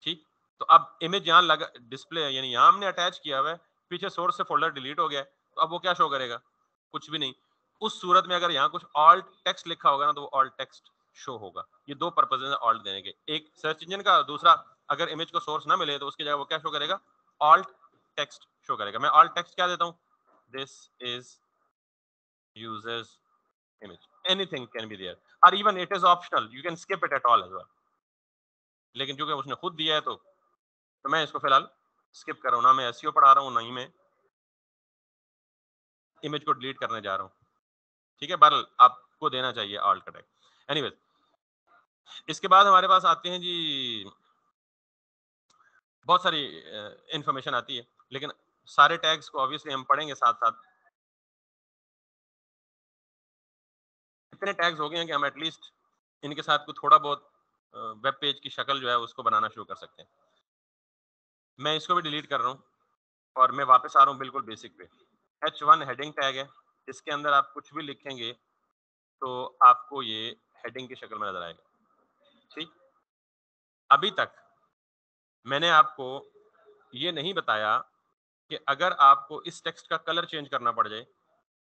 [SPEAKER 1] ठीक? तो अब इमेज यहाँ लगा डिस्प्ले है, यानी यहाँ हमने अटैच किया हुआ है, पीछे सोर्स से फोल्डर डिलीट हो गया है, तो अब वो क्या शो करेगा? कुछ भी नहीं। उस सूरत में अगर यहाँ कुछ ऑल्ट टेक्स्ट लिखा होगा ना तो वो ऑल्ट टेक्स्ट शो होगा। ये दो पर्पज है ऑल्ट देने के, एक सर्च इंजन का, दूसरा अगर इमेज को सोर्स ना मिले तो उसकी जगह वो क्या शो करेगा? ऑल्ट टेक्स्ट शो करेगा। मैं ऑल्ट टेक्स्ट क्या देता हूँ? This is users image, anything can be there or even it is optional, you can skip it at all as well। लेकिन चूंकि उसने खुद दिया है तो मैं इसको फिलहाल स्किप कर रहा हूँ। ना मैं एसईओ पढ़ा रहा हूँ ना ही मैं इमेज को डिलीट करने जा रहा हूँ, ठीक है? बहरहाल आपको देना चाहिए ऑल्ट का टैग। एनीवेज, इसके बाद हमारे पास आते हैं जी, बहुत सारी इंफॉर्मेशन आती है लेकिन सारे टैग्स को ऑब्वियसली हम पढ़ेंगे साथ साथ। इतने टैग्स हो गए हैं कि हम एटलीस्ट इनके साथ कुछ थोड़ा बहुत वेब पेज की शक्ल जो है उसको बनाना शुरू कर सकते हैं। मैं इसको भी डिलीट कर रहा हूँ और मैं वापस आ रहा हूँ बिल्कुल बेसिक पे। H1 हेडिंग टैग है, इसके अंदर आप कुछ भी लिखेंगे तो आपको ये हेडिंग की शक्ल में नजर आएगा। ठीक, अभी तक मैंने आपको ये नहीं बताया कि अगर आपको इस टेक्स्ट का कलर चेंज करना पड़ जाए,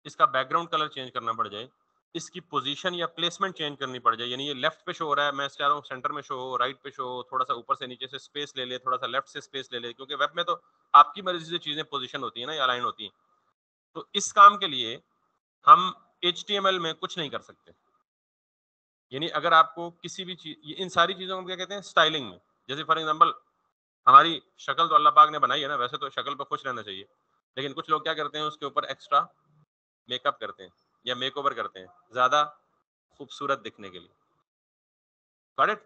[SPEAKER 1] इसका बैकग्राउंड कलर चेंज करना पड़ जाए, इसकी पोजीशन या प्लेसमेंट चेंज करनी पड़ जाए, यानी ये लेफ्ट पे शो हो रहा है, मैं चाह रहा हूँ सेंटर में शो हो, राइट पे शो हो, थोड़ा सा ऊपर से नीचे से स्पेस ले ले, थोड़ा सा लेफ्ट से स्पेस ले ले, क्योंकि वेब में तो आपकी मर्जी से चीजें पोजीशन होती है ना, या अलाइन होती हैं। तो इस काम के लिए हम HTML में कुछ नहीं कर सकते। यानी अगर आपको किसी भी चीज, इन सारी चीजों को क्या कहते हैं, स्टाइलिंग में। जैसे फॉर एग्जाम्पल हमारी शक्ल तो अल्लाह पाक ने बनाई है ना, वैसे तो शक्ल पर खुश रहना चाहिए, लेकिन कुछ लोग क्या करते हैं, उसके ऊपर एक्स्ट्रा मेकअप करते हैं या मेकओवर करते हैं ज्यादा खूबसूरत दिखने के लिए। Got it?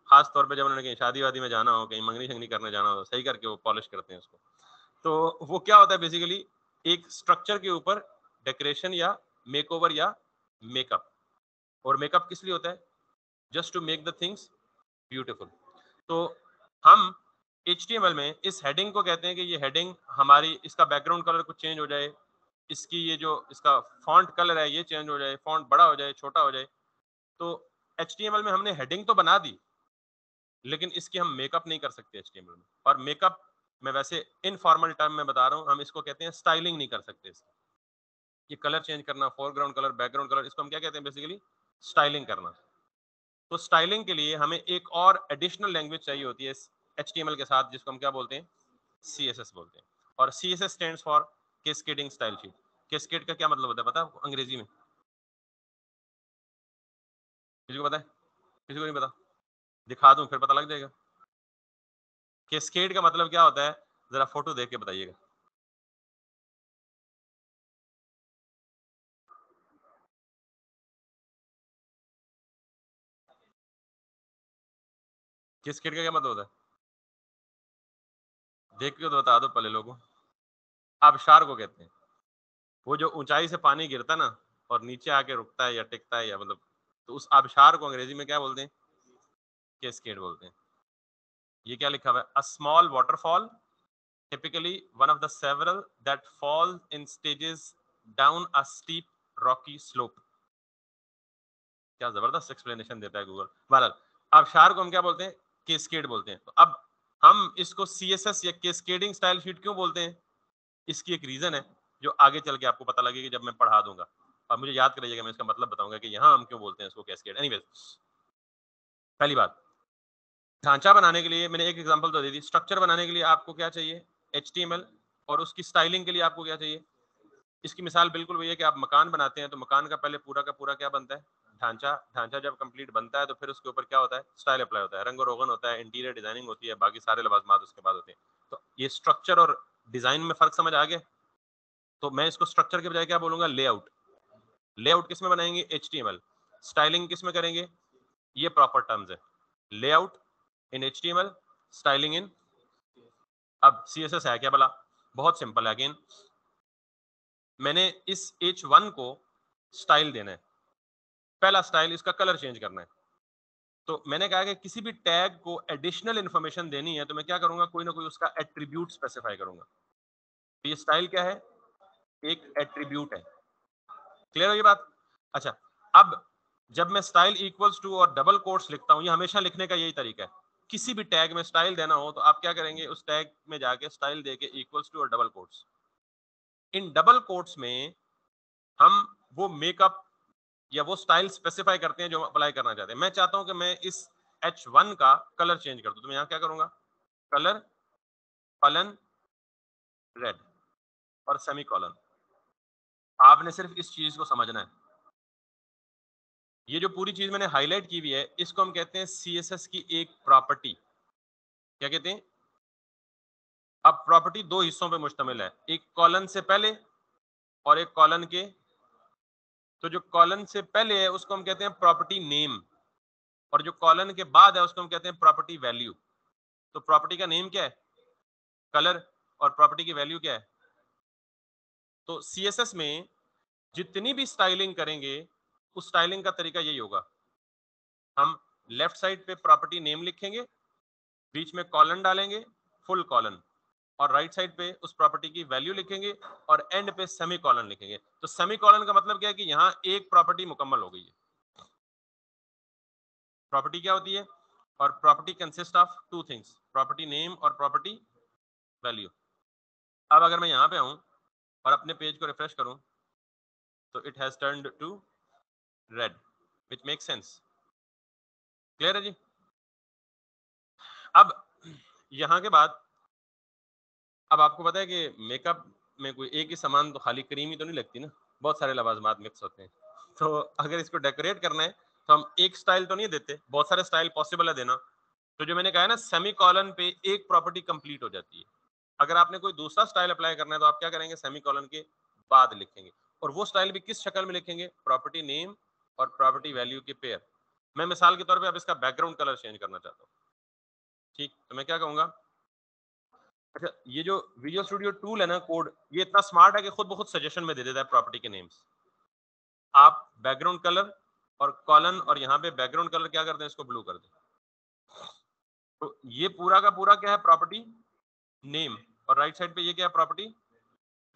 [SPEAKER 1] खास तौर पे जब उन्होंने कहीं शादी वादी में जाना हो, कहीं मंगनी शंगनी करने जाना हो, सही करके वो पॉलिश करते हैं उसको। तो वो क्या होता है बेसिकली, एक स्ट्रक्चर के ऊपर डेकोरेशन या मेकओवर या मेकअप। और मेकअप किस लिए होता है? Just to make the things beautiful. तो हम HTML में इस हेडिंग को कहते हैं कि ये हेडिंग हमारी, इसका बैकग्राउंड कलर कुछ चेंज हो जाए, इसकी ये जो इसका फॉन्ट कलर है ये चेंज हो जाए, फॉन्ट बड़ा हो जाए, छोटा हो जाए। तो HTML में हमने हेडिंग तो बना दी, लेकिन इसकी हम मेकअप नहीं कर सकते HTML में। और मेकअप मैं वैसे इनफॉर्मल टर्म में बता रहा हूँ, हम इसको कहते हैं स्टाइलिंग नहीं कर सकते इसकी। ये कलर चेंज करना, फोरग्राउंड कलर, बैकग्राउंड कलर, इसको हम क्या कहते हैं बेसिकली, स्टाइलिंग करना। तो स्टाइलिंग के लिए हमें एक और एडिशनल लैंग्वेज चाहिए होती है HTML के साथ, जिसको हम क्या बोलते हैं, CSS बोलते हैं। और CSS stands for cascading style sheet. Cascade का क्या मतलब होता है पता है आपको अंग्रेजी में? किसी को पता है? किसी को नहीं पता? दिखा दूं फिर पता लग जाएगा। कैस्केड का मतलब क्या होता है, जरा फोटो देख के बताइएगा। कैस्केड का क्या मतलब होता है? देख के तो बता दो पहले लोगों। आबशार को कहते हैं। वो जो ऊंचाई से पानी गिरता है ना, और नीचे आके रुकता है या टिकता है, या मतलब, तो उस आबशार को अंग्रेजी में क्या बोलते हैं? कैस्केड बोलते हैं। ये क्या लिखा हुआ है? A small waterfall, typically one of the several that fall in stages down a steep rocky slope। क्या जबरदस्त एक्सप्लेनेशन देता है गूगल। बहरहाल, आबशार को हम क्या बोलते हैं? कैस्केड बोलते हैं। तो अब हम इसको CSS या कैस्केडिंग स्टाइल शीट क्यों बोलते हैं? इसकी एक रीजन है जो आगे चल के आपको पता लगेगी जब मैं पढ़ा दूंगा। अब मुझे याद करिएगा, मैं इसका मतलब बताऊंगा कि यहाँ हम क्यों बोलते हैं इसको कैस्केड। एनीवेज, पहली बात, ढांचा बनाने के लिए मैंने एक एग्जांपल तो दे दी। स्ट्रक्चर बनाने के लिए आपको क्या चाहिए? HTML। और उसकी स्टाइलिंग के लिए आपको क्या चाहिए? इसकी मिसाल बिल्कुल वही है कि आप मकान बनाते हैं, तो मकान का पहले पूरा का पूरा क्या बनता है? ढांचा। ढांचा जब कंप्लीट बनता है तो फिर उसके ऊपर क्या होता है? स्टाइल अप्लाई होता है, रंग रोगन होता है, इंटीरियर डिजाइनिंग होती है, बाकी सारे लवाजमात उसके बाद होते हैं। तो ये स्ट्रक्चर और डिजाइन में फर्क समझ आ गया? तो मैं इसको स्ट्रक्चर के बजाय क्या बोलूंगा? लेआउट। लेआउट किस में बनाएंगे? HTML। स्टाइलिंग किस में करेंगे? ये प्रॉपर टर्म्स है। लेआउट इन HTML, स्टाइलिंग इन। अब CSS है क्या भला? बहुत सिंपल है। अगेन, मैंने इस H1 को स्टाइल देना है। पहला स्टाइल, इसका कलर चेंज करना है। तो मैंने कहा कि किसी भी टैग को एडिशनल इंफॉर्मेशन देनी है तो मैं क्या करूंगा? कोई ना कोई उसका एट्रीब्यूट स्पेसिफाई करूंगा। तो ये स्टाइल क्या है? एक एट्रीब्यूट है। क्लियर है ये बात? अच्छा, अब जब मैं स्टाइल इक्वल्स टू और डबल कोट्स लिखता हूं, ये हमेशा लिखने का यही तरीका है। किसी भी टैग में स्टाइल देना हो तो आप क्या करेंगे? उस टैग में जाके स्टाइल देके इक्वल्स टू और double quotes. In double quotes में हम वो मेकअप या वो स्टाइल स्पेसिफाई करते हैं जो हम अप्लाई करना चाहते हैं। मैं चाहता हूं कि मैं इस H1 का कलर चेंज कर दूं, तो मैं यहां क्या करूंगा? कलर कॉलन रेड और सेमी कॉलन। आपने सिर्फ इस चीज को समझना है। ये जो पूरी चीज मैंने हाईलाइट की हुई है, इसको हम कहते हैं CSS की एक प्रॉपर्टी। क्या कहते हैं? अब प्रॉपर्टी दो हिस्सों पे मुश्तमिल है, एक कॉलन से पहले और एक कॉलन के। तो जो कॉलन से पहले है उसको हम कहते हैं प्रॉपर्टी नेम, और जो कॉलन के बाद है उसको हम कहते हैं प्रॉपर्टी वैल्यू। तो प्रॉपर्टी का नेम क्या है? कलर। और प्रॉपर्टी की वैल्यू क्या है? तो CSS में जितनी भी स्टाइलिंग करेंगे, उस स्टाइलिंग का तरीका यही होगा। हम लेफ्ट साइड पे प्रॉपर्टी नेम लिखेंगे, बीच में कॉलन डालेंगे, फुल कॉलन, और राइट साइड पे उस प्रॉपर्टी की वैल्यू लिखेंगे, और एंड पे सेमी कॉलन लिखेंगे। तो सेमी कॉलन का मतलब क्या है कि यहाँ एक प्रॉपर्टी मुकम्मल हो गई है। प्रॉपर्टी क्या होती है? और property consist of two things, property name और प्रॉपर्टी वैल्यू। अब अगर मैं यहाँ पे आऊँ और अपने पेज को रिफ्रेश करूँ तो it has turned to red, which make sense. Clear है जी? अब यहाँ के बाद अब आपको पता है कि मेकअप में कोई एक ही सामान तो खाली क्रीम ही तो नहीं लगती ना, बहुत सारे लवाजमात मिक्स होते हैं। तो अगर इसको डेकोरेट करना है तो हम एक स्टाइल तो नहीं देते, बहुत सारे स्टाइल पॉसिबल है देना। तो जो मैंने कहा है ना, सेमी कॉलन पे एक प्रॉपर्टी कंप्लीट हो जाती है। अगर आपने कोई दूसरा स्टाइल अप्लाई करना है तो आप क्या करेंगे, सेमी कॉलन के बाद लिखेंगे। और वो स्टाइल भी किस शक्ल में लिखेंगे? प्रॉपर्टी नेम और प्रॉपर्टी वैल्यू के पेयर। मैं मिसाल के तौर पे अब इसका बैकग्राउंड कलर चेंज करना चाहता हूँ, ठीक, तो मैं क्या कहूंगा, अच्छा ये जो विजुअल स्टूडियो टूल है ना, कोड, ये इतना स्मार्ट है कि खुद ब खुद सजेशन में दे देता है प्रॉपर्टी के नेम्स। आप बैकग्राउंड कलर और कॉलन और यहाँ पे बैकग्राउंड कलर क्या करते हैं, इसको ब्लू कर दें। तो ये पूरा का पूरा क्या है, प्रॉपर्टी नेम, और राइट साइड पे ये क्या है, प्रॉपर्टी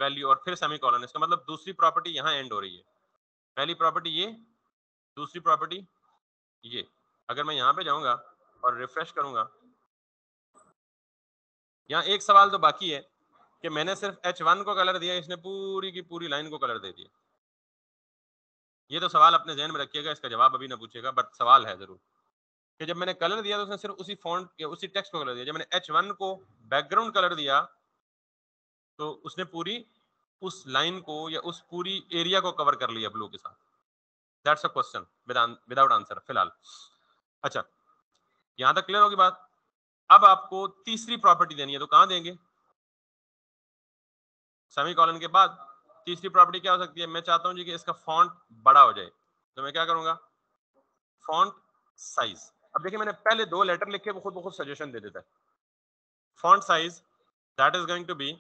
[SPEAKER 1] वैल्यू, और फिर सेमी कॉलन। इसका मतलब दूसरी प्रॉपर्टी यहाँ एंड हो रही है। पहली प्रॉपर्टी ये, दूसरी प्रॉपर्टी ये। अगर मैं यहाँ पे जाऊंगा और रिफ्रेश करूंगा, यहाँ एक सवाल तो बाकी है कि मैंने सिर्फ H1 को कलर दिया, इसने पूरी की पूरी लाइन को कलर दे दिया। ये तो सवाल अपने जहन में रखिएगा, इसका जवाब अभी ना पूछिएगा, बट सवाल है जरूर कि जब मैंने कलर दिया तो उसने सिर्फ उसी फॉन्ट या उसी टेक्स्ट को कलर दिया। जब मैंने H1 को बैकग्राउंड कलर दिया तो उसने पूरी उस लाइन को या उस पूरी एरिया को कवर कर लिया ब्लू के साथ। That's a question without answer फिलहाल। अच्छा, यहां तक क्लियर होगी बात। अब आपको तीसरी प्रॉपर्टी देनी है तो कहां देंगे, सेमीकोलन के बाद। तीसरी प्रॉपर्टी क्या हो सकती है, मैं चाहता हूं जी कि इसका फॉन्ट बड़ा हो जाए, तो मैं क्या करूंगा, फॉन्ट साइज। अब देखिए मैंने पहले दो लेटर लिखे, वो खुद ब खुद सजेशन दे देता है। Font size that is going to be,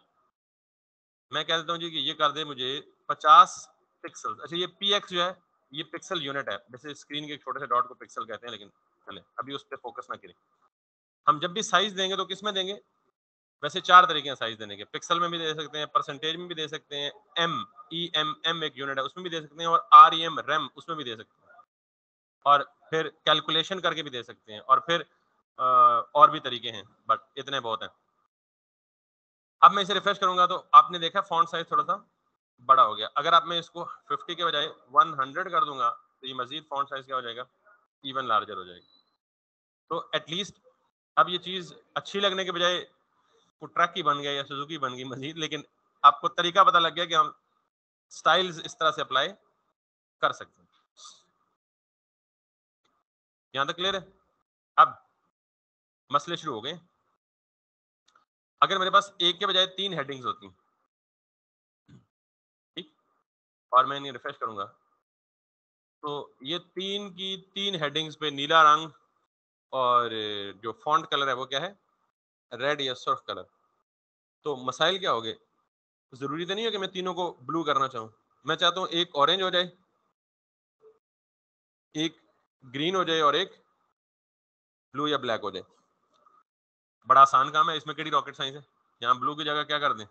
[SPEAKER 1] मैं कह देता हूं जी कि ये कर दे मुझे 50 पिक्सल। अच्छा ये px जो है ये पिक्सल यूनिट है, वैसे स्क्रीन के एक छोटे से डॉट को पिक्सल कहते हैं, लेकिन चले अभी उस पर फोकस ना करें। हम जब भी साइज देंगे तो किस में देंगे, वैसे चार तरीके हैं साइज देने के, पिक्सल में भी दे सकते हैं, परसेंटेज में भी दे सकते हैं, एम एक यूनिट है उसमें भी दे सकते हैं, और REM रैम उसमें भी दे सकते हैं, और फिर कैलकुलेशन करके भी दे सकते हैं, और फिर और भी तरीके हैं, बट इतने बहुत हैं। अब मैं इसे रिफ्रेश करूंगा तो आपने देखा फॉन्ट साइज थोड़ा सा बड़ा हो गया। अगर आप मैं इसको 50 के बजाय 100 कर दूंगा तो ये मजीद फॉन्ट साइज क्या हो जाएगा, इवन लार्जर हो जाएगा। तो एटलीस्ट अब ये चीज अच्छी लगने के बजाय वो ट्रक ही बन गया या सुजुकी बन गई मजीद, लेकिन आपको तरीका पता लग गया कि हम स्टाइल्स इस तरह से अप्लाई कर सकते हैं। यहां तक क्लियर है? अब मसले शुरू हो गए। अगर मेरे पास एक के बजाय तीन हेडिंग्स होती, ठीक, और मैं इन्हें रिफ्रेश करूंगा तो ये तीन की तीन हेडिंग्स पे नीला रंग, और जो फॉन्ट कलर है वो क्या है, रेड या सर्फ कलर। तो मसाइल क्या हो गए, जरूरी तो नहीं है कि मैं तीनों को ब्लू करना चाहूँ। मैं चाहता हूँ एक ऑरेंज हो जाए, एक ग्रीन हो जाए, और एक ब्लू या ब्लैक हो जाए। बड़ा आसान काम है, इसमें केड़ी रॉकेट साइंस है। यहाँ ब्लू की जगह क्या कर दें,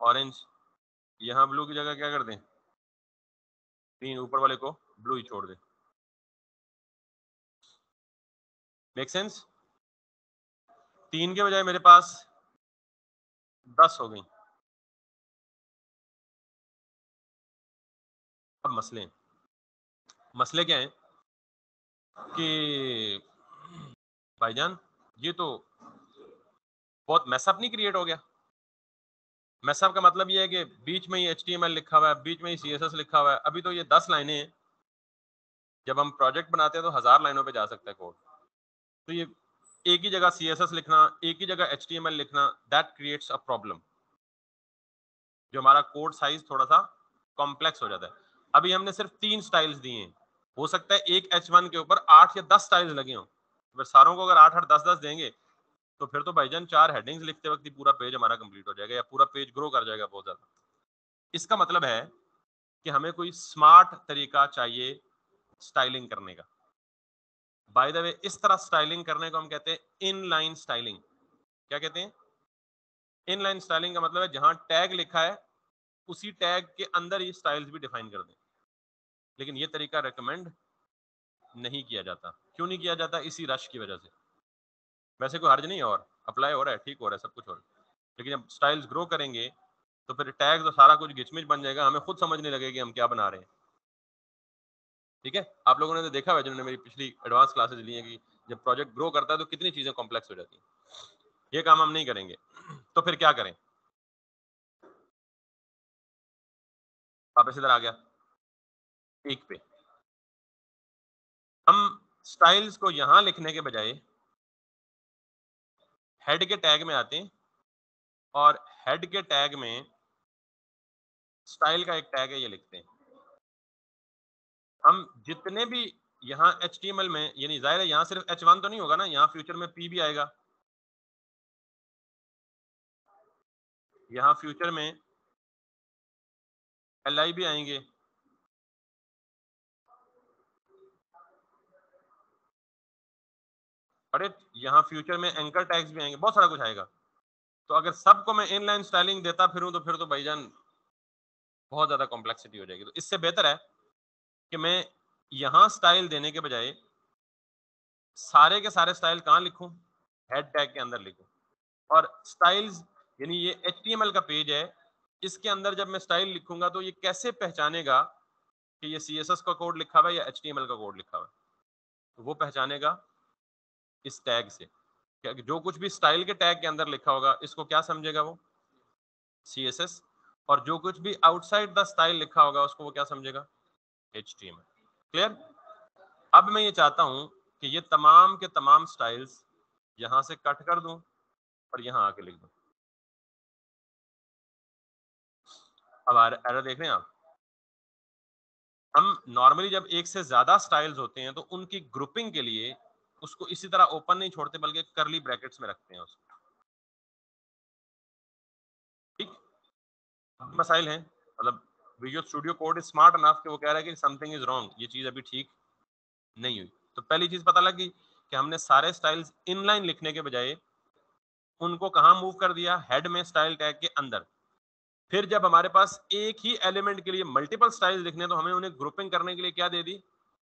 [SPEAKER 1] ऑरेंज। यहाँ ब्लू की जगह क्या कर दें, ग्रीन। ऊपर वाले को ब्लू ही छोड़ दें। Make sense? तीन के बजाय मेरे पास 10 हो गई। अब मसले क्या है कि भाईजान ये तो बहुत मैसअप नहीं क्रिएट हो गया। मैसअप का मतलब ये है कि बीच में ही HTML लिखा हुआ है, बीच में ही CSS लिखा हुआ है। अभी तो ये 10 लाइनें हैं, जब हम प्रोजेक्ट बनाते हैं तो 1000 लाइनों पे जा सकता है कोड। तो ये एक ही जगह CSS लिखना, एक ही जगह HTML लिखना, दैट क्रिएट्स अ प्रॉब्लम, जो हमारा कोड साइज थोड़ा सा कॉम्प्लेक्स हो जाता है। अभी हमने सिर्फ 3 स्टाइल्स दिए हैं, हो सकता है एक H1 के ऊपर 8 या 10 स्टाइल्स लगे हों। अगर सारों को अगर 8 8 10 10 देंगे तो फिर तो भाईजान 4 हेडिंग्स लिखते वक्त ही पूरा पेज हमारा कंप्लीट हो जाएगा, या पूरा पेज ग्रो कर जाएगा बहुत ज्यादा। इसका मतलब है कि हमें कोई स्मार्ट तरीका चाहिए स्टाइलिंग करने का। बाय द वे इस तरह स्टाइलिंग करने को हम कहते हैं इनलाइन स्टाइलिंग। क्या कहते हैं, इनलाइन स्टाइलिंग का मतलब है जहां टैग लिखा है उसी टैग के अंदर ये स्टाइल्स भी डिफाइन कर दें। लेकिन ये तरीका रेकमेंड नहीं किया जाता। क्यों नहीं किया जाता? इसी रश की वजह से। वैसे कोई हर्ज नहीं है, और अप्लाई हो रहा है, ठीक हो रहा है, सब कुछ हो रहा है, लेकिन जब स्टाइल्स ग्रो करेंगे तो फिर टैग तो सारा कुछ गिचमिच बन जाएगा, हमें खुद समझ नहीं लगेगा कि हम क्या बना रहे हैं। ठीक है, आप लोगों ने तो देखा है जिन्होंने मेरी पिछली एडवांस क्लासेस ली है कि जब प्रोजेक्ट ग्रो करता है तो कितनी चीजें कॉम्प्लेक्स हो जाती हैं। ये काम हम नहीं करेंगे। तो फिर क्या करें? वापस इधर आ गया एक पे। हम स्टाइल्स को यहां लिखने के बजाय हेड के टैग में आते हैं, और हेड के टैग में स्टाइल का एक टैग है, ये लिखते हैं। हम जितने भी यहाँ HTML में, यानी जाहिर है यहाँ सिर्फ H1 तो नहीं होगा ना, यहाँ फ्यूचर में P भी आएगा, यहाँ फ्यूचर में LI भी आएंगे, अरे यहाँ फ्यूचर में एंकर टैग्स भी आएंगे, बहुत सारा कुछ आएगा। तो अगर सबको मैं इनलाइन स्टाइलिंग देता फिरूं तो फिर तो भाईजान बहुत ज्यादा कॉम्प्लेक्सिटी हो जाएगी। तो इससे बेहतर है कि मैं यहाँ स्टाइल देने के बजाय सारे के सारे स्टाइल कहाँ लिखूं? हेड टैग के अंदर लिखूं। और स्टाइल्स, यानी ये HTML का पेज है, इसके अंदर जब मैं स्टाइल लिखूंगा तो ये कैसे पहचानेगा कि ये CSS का कोड लिखा हुआ है या HTML का कोड लिखा हुआ है? तो वो पहचानेगा इस टैग से। क्या जो कुछ भी स्टाइल के टैग के अंदर लिखा होगा इसको क्या समझेगा वो? CSS। और जो कुछ भी आउटसाइड द स्टाइल लिखा होगा उसको वो क्या समझेगा? HTML। क्लियर? अब मैं ये चाहता हूं कि ये तमाम के तमाम स्टाइल्स यहां से कट कर दूं और यहां आके लिख दूं। अब एरर देख रहे हैं आप? हम नॉर्मली जब एक से ज्यादा स्टाइल्स होते हैं तो उनकी ग्रुपिंग के लिए उसको इसी तरह ओपन नहीं छोड़ते बल्कि करली ब्रैकेट्स में रखते हैं उसको। ठीक, मसाइल हैं, मतलब visual studio code is smart enough कि वो कह रहा है कि समथिंग इज रॉन्ग, ये चीज अभी ठीक नहीं हुई। तो पहली चीज पता लगी कि हमने सारे स्टाइल्स इनलाइन लिखने के बजाय उनको कहां मूव कर दिया? हेड में स्टाइल टैग के अंदर। फिर जब हमारे पास एक ही एलिमेंट के लिए मल्टीपल स्टाइल्स लिखने तो हमें उन्हें ग्रुपिंग करने के लिए क्या दे दी?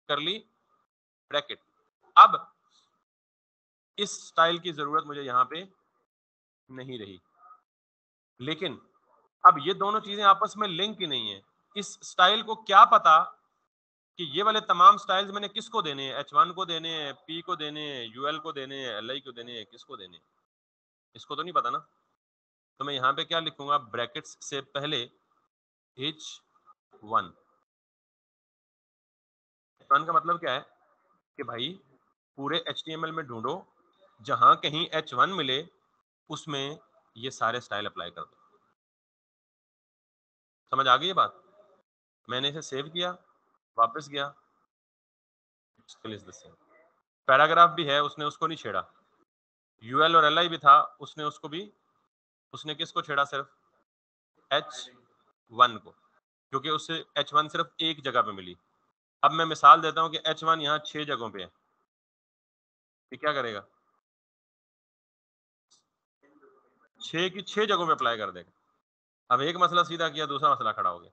[SPEAKER 1] करली ब्रैकेट। अब इस स्टाइल की जरूरत मुझे यहां पे नहीं रही, लेकिन अब ये दोनों चीजें आपस में लिंक ही नहीं है। इस स्टाइल को क्या पता कि ये वाले तमाम स्टाइल्स मैंने किसको देने हैं? H1 को देने हैं, P को देने हैं, UL को देने हैं, LI को देने हैं, किसको देने हैं? इसको तो नहीं पता ना। तो मैं यहाँ पे क्या लिखूंगा? ब्रैकेट्स से पहले H1। H1 का मतलब क्या है कि भाई पूरे HTML में ढूंढो, जहां कहीं H1 मिले उसमें ये सारे स्टाइल अप्लाई कर दो। समझ आ गई ये बात? मैंने इसे सेव किया, वापस गया, पैराग्राफ भी है, उसने उसको नहीं छेड़ा। UL और LI भी था, उसने उसको भी, उसने किसको छेड़ा? सिर्फ H1 को, क्योंकि उससे H1 सिर्फ एक जगह पे मिली। अब मैं मिसाल देता हूं कि H1 यहाँ 6 जगहों पे है, ये क्या करेगा? 6 की 6 जगहों पे अप्लाई कर देगा। अब एक मसला सीधा किया, दूसरा मसला खड़ा हो गया।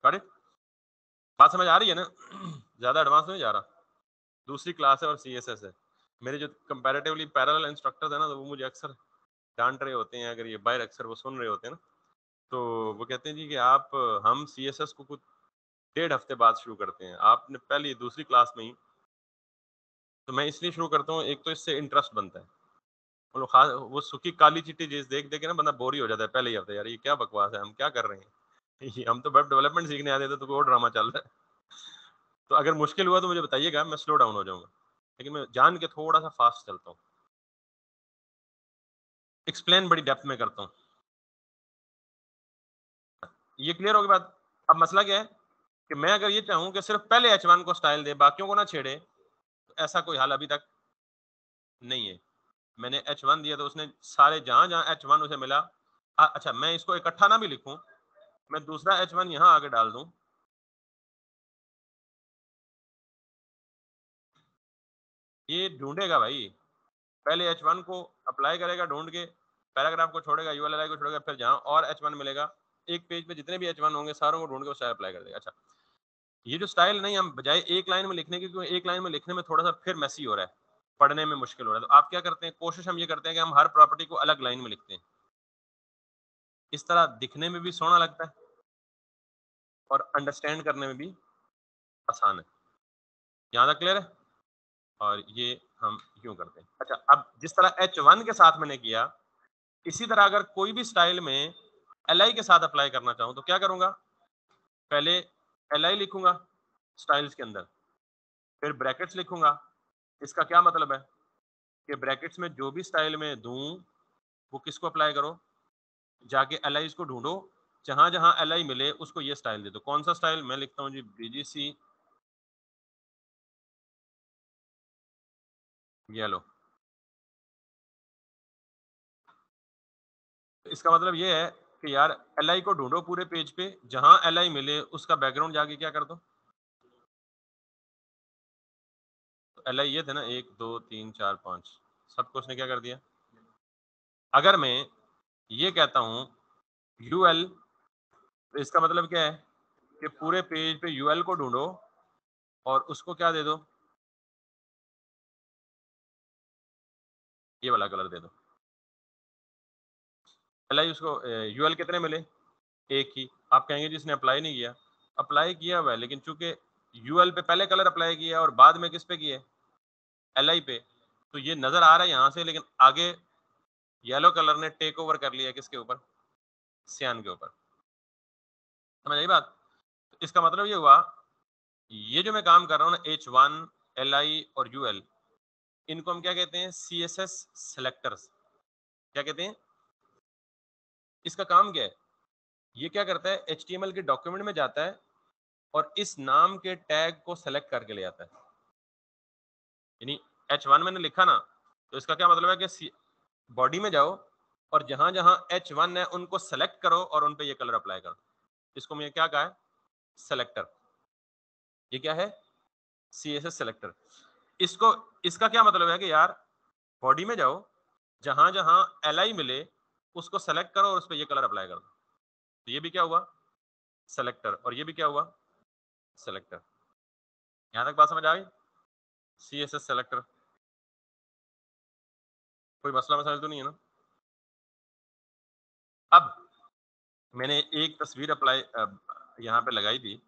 [SPEAKER 1] करेक्ट? बात समझ आ रही है ना? ज्यादा एडवांस नहीं जा रहा। दूसरी क्लास है और CSS है। मेरे जो कंपैरेटिवली पैरेलल इंस्ट्रक्टर्स है ना, तो वो मुझे अक्सर डांट रहे होते हैं, अगर ये बाहर अक्सर वो सुन रहे होते हैं ना, तो वो कहते हैं जी कि आप, हम CSS को कुछ 1.5 हफ्ते बाद शुरू करते हैं, आपने पहली दूसरी क्लास में ही। तो मैं इसलिए शुरू करता हूँ, एक तो इससे इंटरेस्ट बनता है। वो लोग वो सुखी काली चिट्ठी चीज देख देख के ना बंदा बोर ही हो जाता है पहले ही हफ्ते, यार ये क्या बकवास है, हम क्या कर रहे हैं? हम तो वेब डेवलपमेंट सीखने आते थे, तो कोई और ड्रामा चल रहा है। तो अगर मुश्किल हुआ तो मुझे बताइएगा, मैं स्लो डाउन हो जाऊंगा, लेकिन मैं जान के थोड़ा सा फास्ट चलता हूँ, एक्सप्लेन बड़ी डेप्थ में करता हूँ। ये क्लियर होगी बात? अब मसला क्या है कि मैं अगर ये चाहूं कि सिर्फ पहले H1 को स्टाइल दे, बाकियों को ना छेड़े, तो ऐसा कोई हाल अभी तक नहीं है। मैंने H1 दिया तो उसने सारे, जहां जहां H1 उसे मिला, अच्छा मैं इसको इकट्ठा ना भी लिखूं, मैं दूसरा H1 यहां आगे डाल दूं, ये ढूंढेगा भाई। पहले H1 को अप्लाई करेगा ढूंढ के, पैराग्राफ को छोड़ेगा, ULI को छोड़ेगा, फिर जहां और H1 मिलेगा, एक पेज पे जितने भी H1 होंगे सारों को ढूंढ के उस अप्लाई कर देगा। अच्छा, ये जो स्टाइल नहीं, हम बजाय एक लाइन में लिखने के, क्योंकि एक लाइन में लिखने में थोड़ा सा फिर मैसी हो रहा है, पढ़ने में मुश्किल हो रहा है, तो आप क्या करते हैं, कोशिश हम ये करते हैं कि हम हर प्रॉपर्टी को अलग लाइन में लिखते हैं, इस तरह दिखने में भी सोहना लगता है और अंडरस्टैंड करने में भी आसान है। यहाँ तक क्लियर है? और ये हम यूं करते हैं। अच्छा, अब जिस तरह H1 के साथ मैंने किया, इसी तरह अगर कोई भी स्टाइल में Li के साथ अप्लाई करना चाहूं तो क्या करूंगा, पहले Li लिखूंगा स्टाइल्स के अंदर, फिर ब्रैकेट्स लिखूंगा। इसका क्या मतलब है कि ब्रैकेट्स में जो भी स्टाइल में दूं वो किसको अप्लाई करो, जाके Li को ढूंढो, जहां जहां Li मिले उसको ये स्टाइल दे दो। कौन सा स्टाइल? मैं लिखता हूं जी BGC येलो। इसका मतलब ये है कि यार Li को ढूंढो पूरे पेज पे, जहां Li मिले उसका बैकग्राउंड जाके क्या कर दो। तो Li ये थे ना, 1 2 3 4 5, सबको उसने क्या कर दिया। अगर मैं ये कहता हूं UL, तो इसका मतलब क्या है कि पूरे पेज पे UL को ढूंढो और उसको क्या दे दो, ये वाला कलर दे दो। Li उसको UL कितने मिले, एक ही। आप कहेंगे जिसने अप्लाई नहीं किया, अप्लाई किया हुआ है, लेकिन चूंकि UL पे पहले कलर अप्लाई किया और बाद में किस पे किए, Li पे, तो ये नजर आ रहा है यहाँ से, लेकिन आगे येलो कलर ने टेक ओवर कर लिया किसके ऊपर, सियान के ऊपर। समझ आई बात? तो इसका मतलब ये हुआ, ये जो मैं काम कर रहा हूँ ना, H1, Li और UL, इनको हम क्या कहते हैं, CSS सेलेक्टर्स। क्या कहते हैं? इसका काम क्या है, ये क्या करता है, HTML के डॉक्यूमेंट में जाता है और इस नाम के टैग को सेलेक्ट करके ले आता है। यानी H1 मैंने लिखा ना, तो इसका क्या मतलब है कि बॉडी में जाओ और जहां जहां H1 है उनको सेलेक्ट करो और उन पे ये कलर अप्लाई करो। इसको मैं क्या कहा है, सेलेक्टर। ये क्या है, CSS सेलेक्टर। इसको, इसका क्या मतलब है कि यार बॉडी में जाओ, जहां जहां Li मिले उसको सेलेक्ट करो और उस पर ये कलर अप्लाई करो। तो ये भी क्या हुआ, सेलेक्टर, और ये भी क्या हुआ, सेलेक्टर। यहां तक बात समझ आ गई? CSS सेलेक्टर, कोई मसला मसाइल तो नहीं है ना? अब मैंने एक तस्वीर अप्लाई यहाँ पे लगाई थी,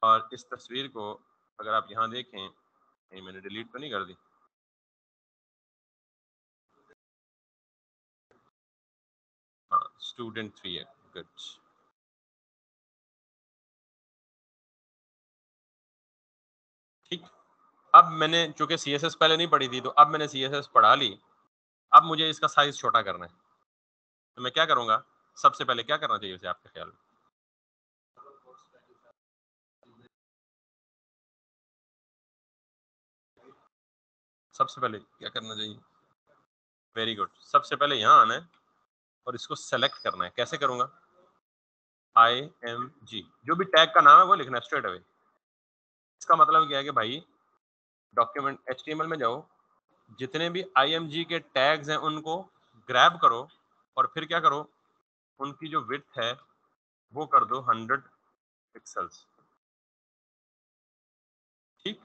[SPEAKER 1] और इस तस्वीर को अगर आप यहाँ देखें, ये मैंने डिलीट तो नहीं कर दी, हाँ, स्टूडेंट 3 है, गुड। ठीक, अब मैंने चूंकि CSS पहले नहीं पढ़ी थी, तो अब मैंने CSS पढ़ा ली। अब मुझे इसका साइज छोटा करना है, तो मैं क्या करूंगा, सबसे पहले क्या करना चाहिए उसे आपके ख्याल में? सबसे पहले क्या करना चाहिए? वेरी गुड, सबसे पहले यहाँ आना है और इसको सेलेक्ट करना है। कैसे करूंगा, IMG, जो भी टैग का नाम है वो लिखना है स्ट्रेट अवे। इसका मतलब क्या है कि भाई डॉक्यूमेंट HTML में जाओ, जितने भी IMG के टैग्स हैं उनको ग्रैब करो और फिर क्या करो, उनकी जो विड्थ है वो कर दो 100 पिक्सल्स। ठीक,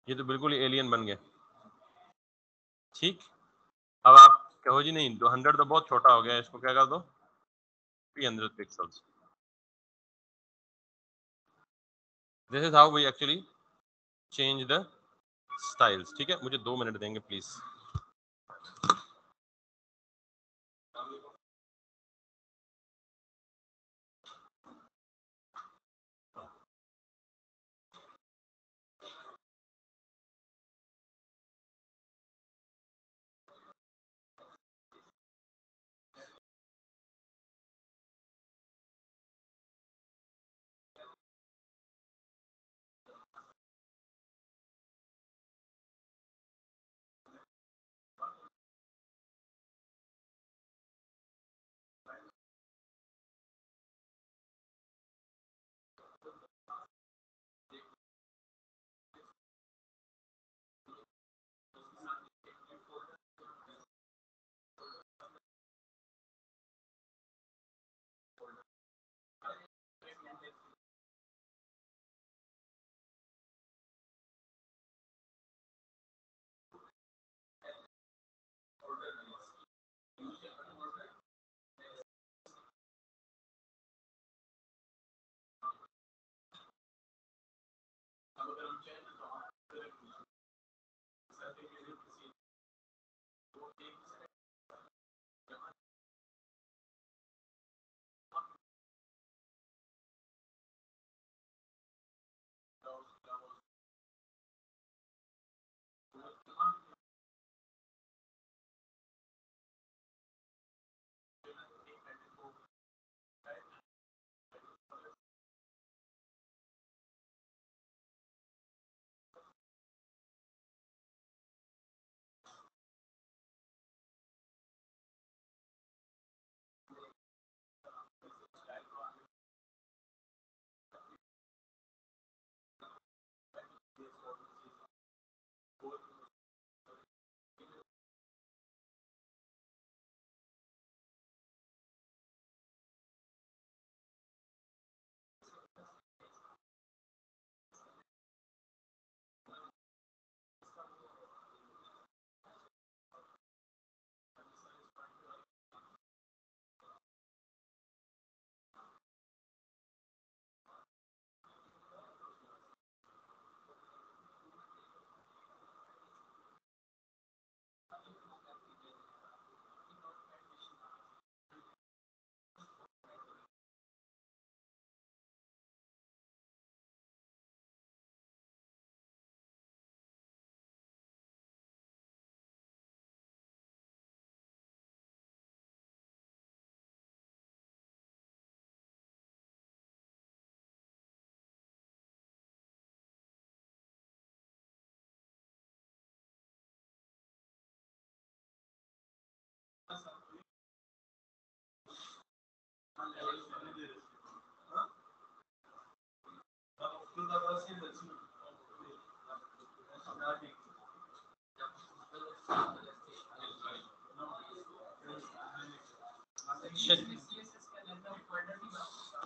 [SPEAKER 1] ये तो बिल्कुल ही एलियन बन गया। ठीक, अब आप कहो जी नहीं, 200 तो बहुत छोटा हो गया, इसको क्या कर दो, 300 pixels. This is how we actually change the styles. ठीक है, मुझे 2 मिनट देंगे प्लीज।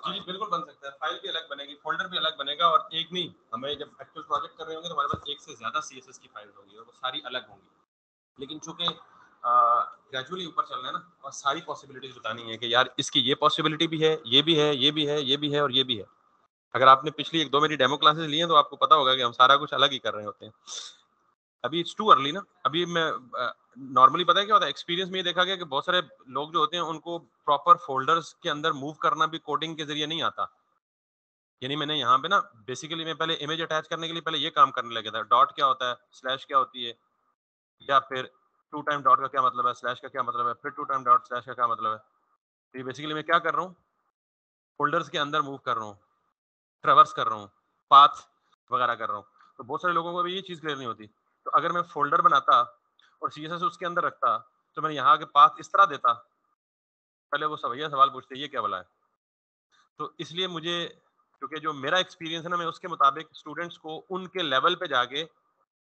[SPEAKER 1] जी बिल्कुल बन सकता है, फाइल भी अलग बनेगी, फोल्डर भी अलग बनेगा, और एक नहीं, हमें जब एक्चुअल प्रोजेक्ट कर रहे होंगे तो हमारे पास एक से ज्यादा CSS की फाइल होगी और वो सारी अलग होंगी। लेकिन चूंकि ग्रेजुअली ऊपर चलना है ना, और सारी पॉसिबिलिटीज बतानी है कि यार इसकी ये पॉसिबिलिटी भी है, ये भी है, ये भी है, ये भी है और ये भी है। अगर आपने पिछली 1-2 मेरी डेमो क्लासेस ली हैं तो आपको पता होगा कि हम सारा कुछ अलग ही कर रहे होते हैं। अभी इट्स टू अर्ली ना, अभी मैं नॉर्मली पता है क्या होता है, एक्सपीरियंस में ये देखा गया कि बहुत सारे लोग जो होते हैं उनको प्रॉपर फोल्डर्स के अंदर मूव करना भी कोडिंग के जरिए नहीं आता। यानी मैंने यहाँ पे ना बेसिकली मैं पहले इमेज अटैच करने के लिए पहले ये काम करने लगा था, डॉट क्या होता है, स्लैश क्या होती है, या फिर टू टाइम डॉट का क्या मतलब है, स्लैश का क्या मतलब है, फिर टू टाइम डॉट स्लैश का क्या मतलब है। तो ये बेसिकली मैं क्या कर रहा हूँ, फोल्डर्स के अंदर मूव कर रहा हूँ, ट्रेवर्स कर रहा हूँ, पाथ वगैरह कर रहा हूँ। तो बहुत सारे लोगों को भी ये चीज़ क्लियर नहीं होती। तो अगर मैं फोल्डर बनाता और CSS उसके अंदर रखता, तो मैंने यहाँ के पाथ इस तरह देता, पहले वो भैया सवाल पूछते ये क्या वाला है। तो इसलिए मुझे, क्योंकि जो मेरा एक्सपीरियंस है ना, मैं उसके मुताबिक स्टूडेंट्स को उनके लेवल पे जाके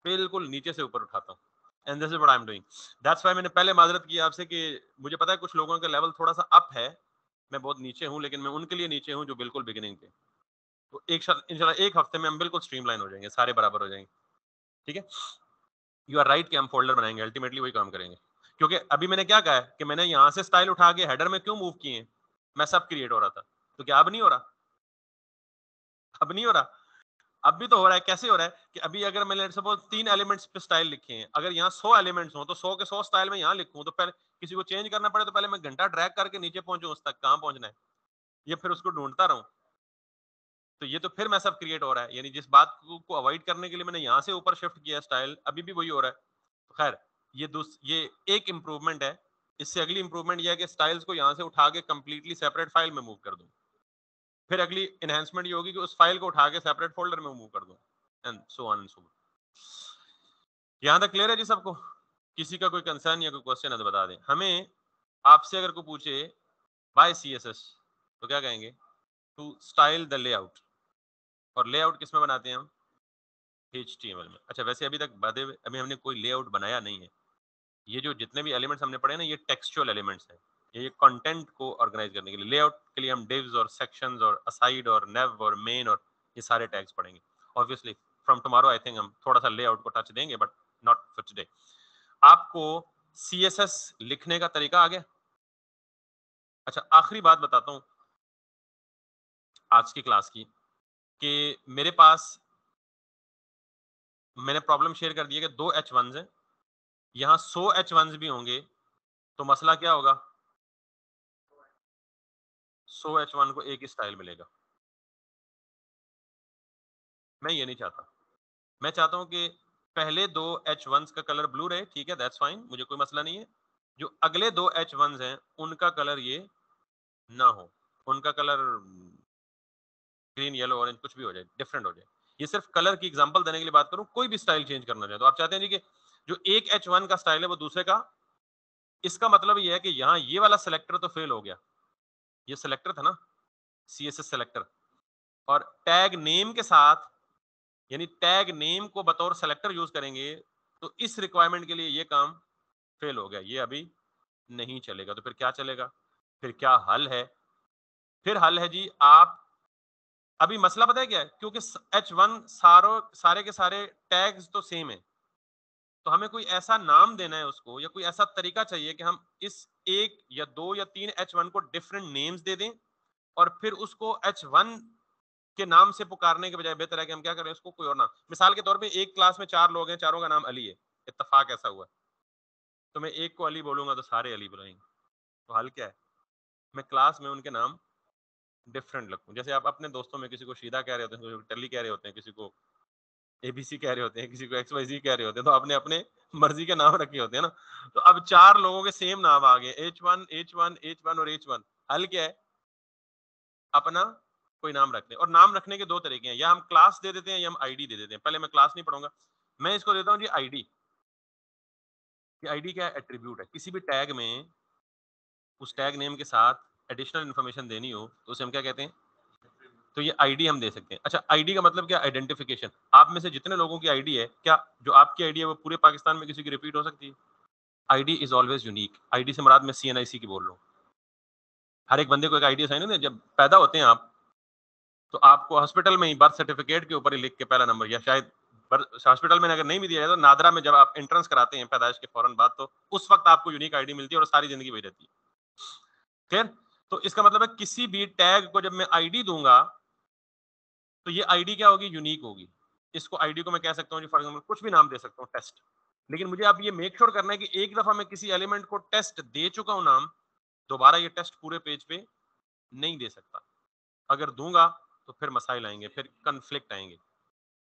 [SPEAKER 1] बिल्कुल नीचे से ऊपर उठाता हूँ। And this is what I am doing. That's why मैंने पहले माजरत की आपसे कि मुझे पता है कुछ लोगों का लेवल थोड़ा सा अप है, मैं बहुत नीचे हूँ, लेकिन मैं उनके लिए नीचे हूँ जो बिल्कुल बिगिनिंग पे। तो इंशाल्लाह एक हफ्ते में हम बिल्कुल स्ट्रीमलाइन हो जाएंगे, सारे बराबर हो जाएंगे। ठीक है, यू आर राइट कि हम फोल्डर बनाएंगे, अल्टीमेटली वही काम करेंगे। क्योंकि अभी मैंने क्या कहा है कि मैंने यहाँ से स्टाइल उठा के हेडर में क्यों मूव किए, मैं सब क्रिएट हो रहा था, तो क्या अब नहीं हो रहा, अब नहीं हो रहा, अब भी तो हो रहा है। कैसे हो रहा है कि अभी अगर मैंने सपोज 3 एलिमेंट्स पे स्टाइल लिखे हैं, अगर यहाँ 100 एलिमेंट्स हो तो 100 के 100 स्टाइल में यहाँ लिखूं, तो पहले किसी को चेंज करना पड़े तो पहले मैं घंटा ड्रैग करके नीचे पहुंचूं, उस तक कहां पहुंचना है, ये फिर उसको ढूंढता रहूं। तो ये तो फिर मैं सब क्रिएट हो रहा है, यानी जिस बात को अवॉइड करने के लिए मैंने यहाँ से ऊपर शिफ्ट किया स्टाइल, अभी भी वही हो रहा है। तो खैर, ये एक इंप्रूवमेंट है। इससे अगली इंप्रूवमेंट यह है कि स्टाइल्स को यहाँ से उठा के कंप्लीटली सेपरेट फाइल में मूव कर दूं। फिर अगली एनहेंसमेंट ये होगी कि उस फाइल को उठा के सेपरेट फोल्डर में मूव कर दूं, and so on and so. यहाँ तक क्लियर है जी सबको? किसी का कोई कंसर्न या कोई क्वेश्चन है तो बता दें हमें। आपसे अगर कोई पूछे बाय CSS तो क्या कहेंगे? To style the layout. और लेआउट किस में बनाते हैं हम? HTML में। अच्छा, वैसे अभी तक अभी हमने कोई लेआउट बनाया नहीं है। ये जो जितने भी एलिमेंट्स हमने पढ़े ना, ये टेक्सचुअल एलिमेंट्स हैं। ये कंटेंट को ऑर्गेनाइज करने के लिए, लेआउट के लिए हम डिव्स और सेक्शंस और असाइड और नेव और मेन और ये सारे टैग्स पढ़ेंगे। Obviously from tomorrow I think हम थोड़ा सा लेआउट को टच देंगे, बट नॉट फॉर टुडे। आपको CSS लिखने का तरीका आ गया? अच्छा, आखिरी बात बताता हूँ आज की क्लास की, कि मेरे पास मैंने प्रॉब्लम शेयर कर दी है कि 2 H1s हैं, यहाँ 100 H1s भी होंगे, तो मसला क्या होगा? 100 H1 को एक ही स्टाइल मिलेगा। मैं ये नहीं चाहता। मैं चाहता हूँ कि पहले 2 H1s का कलर ब्लू रहे, ठीक है, दैट्स फाइन, मुझे कोई मसला नहीं है। जो अगले 2 H1s हैं, उनका कलर ये ना हो। उनका कलर ग्रीन, येलो, ऑरेंज कुछ भी हो जाए, डिफरेंट हो जाए। ये सिर्फ कलर की एग्जांपल देने के लिए बात करूं, कोई भी स्टाइल चेंज करना चाहे तो आप चाहते हैं जी कि जो एक H1 का स्टाइल है वो दूसरे का, इसका मतलब ये है कि यहाँ ये वाला सेलेक्टर तो फेल हो गया। ये सेलेक्टर था ना, CSS सेलेक्टर, और टैग नेम के साथ, यानी टैग नेम को बतौर सेलेक्टर यूज करेंगे, तो इस रिक्वायरमेंट के लिए ये काम फेल हो गया, ये अभी नहीं चलेगा। तो फिर क्या चलेगा? फिर क्या हल है? फिर हल है जी, आप अभी मसला पता है क्या है? क्योंकि H1 सारे के सारे टैग्स तो सेम है, तो हमें कोई ऐसा नाम देना है उसको, या कोई ऐसा तरीका चाहिए कि हम इस एक या दो या तीन H1 को डिफरेंट नेम्स दे दें, और फिर उसको H1 के नाम से पुकारने के बजाय बेहतर है कि हम क्या करें, उसको कोई और नाम। मिसाल के तौर पे एक क्लास में 4 लोग हैं, चारों का नाम अली है, इत्तेफाक ऐसा हुआ है, तो मैं एक को अली बोलूंगा तो सारे अली बुलाएंगे। तो हल क्या है? मैं क्लास में उनके नाम डिफरेंट रखूं। जैसे आप अपने दोस्तों में किसी को शीदा कह रहे होते हैं, किसी को टली कह रहे होते हैं, किसी को ABC कह रहे होते हैं, किसी को XYZ कह रहे होते हैं, तो आपने अपने मर्जी के नाम रखे होते हैं ना। तो अब 4 लोगों के सेम नाम आ गए, H1 H1 H1 और H1। हल क्या है? अपना कोई नाम रख लें। और नाम रखने के दो तरीके हैं, या हम क्लास दे देते हैं या हम आईडी दे देते हैं। पहले मैं क्लास नहीं पढ़ूंगा, मैं इसको देता हूँ जी आईडी। आईडी क्या है? एट्रीब्यूट है। किसी भी टैग में उस टैग नेम के साथ एडिशनल इन्फॉर्मेशन देनी हो तो उसे हम क्या कहते हैं? तो ये आईडी हम दे सकते हैं। अच्छा, आईडी का मतलब क्या? आइडेंटिफिकेशन। आप में से जितने लोगों की आईडी है, क्या जो आपकी आईडी है वो पूरे पाकिस्तान में किसी की रिपीट हो सकती है? ID is always unique. ID से मुराद मैं CNIC की बोल रहा हूँ। हर एक बंदे को एक आईडी असाइन है ना। जब पैदा होते हैं आप, तो आपको हॉस्पिटल में ही बर्थ सर्टिफिकेट के ऊपर ही लिख के पहला नंबर, या शायद हॉस्पिटल में अगर नहीं भी दिया जाए तो नादरा में जब आप एंट्रेंस कराते हैं पैदाइश के फौरन बाद, तो उस वक्त आपको यूनिक आईडी मिलती है और सारी जिंदगी वही रहती है। क्लियर? तो इसका मतलब है किसी भी टैग को जब मैं आईडी दूंगा, तो ये आईडी क्या होगी? यूनिक होगी। इसको आईडी को मैं कह सकता हूँ जी, फॉर एग्जाम्पल कुछ भी नाम दे सकता हूँ, टेस्ट। लेकिन मुझे अब ये मेक श्योर करना है कि एक दफा मैं किसी एलिमेंट को टेस्ट दे चुका हूं नाम, दोबारा ये टेस्ट पूरे पेज पे नहीं दे सकता। अगर दूंगा तो फिर मसाइल आएंगे, फिर कन्फ्लिक्ट आएंगे।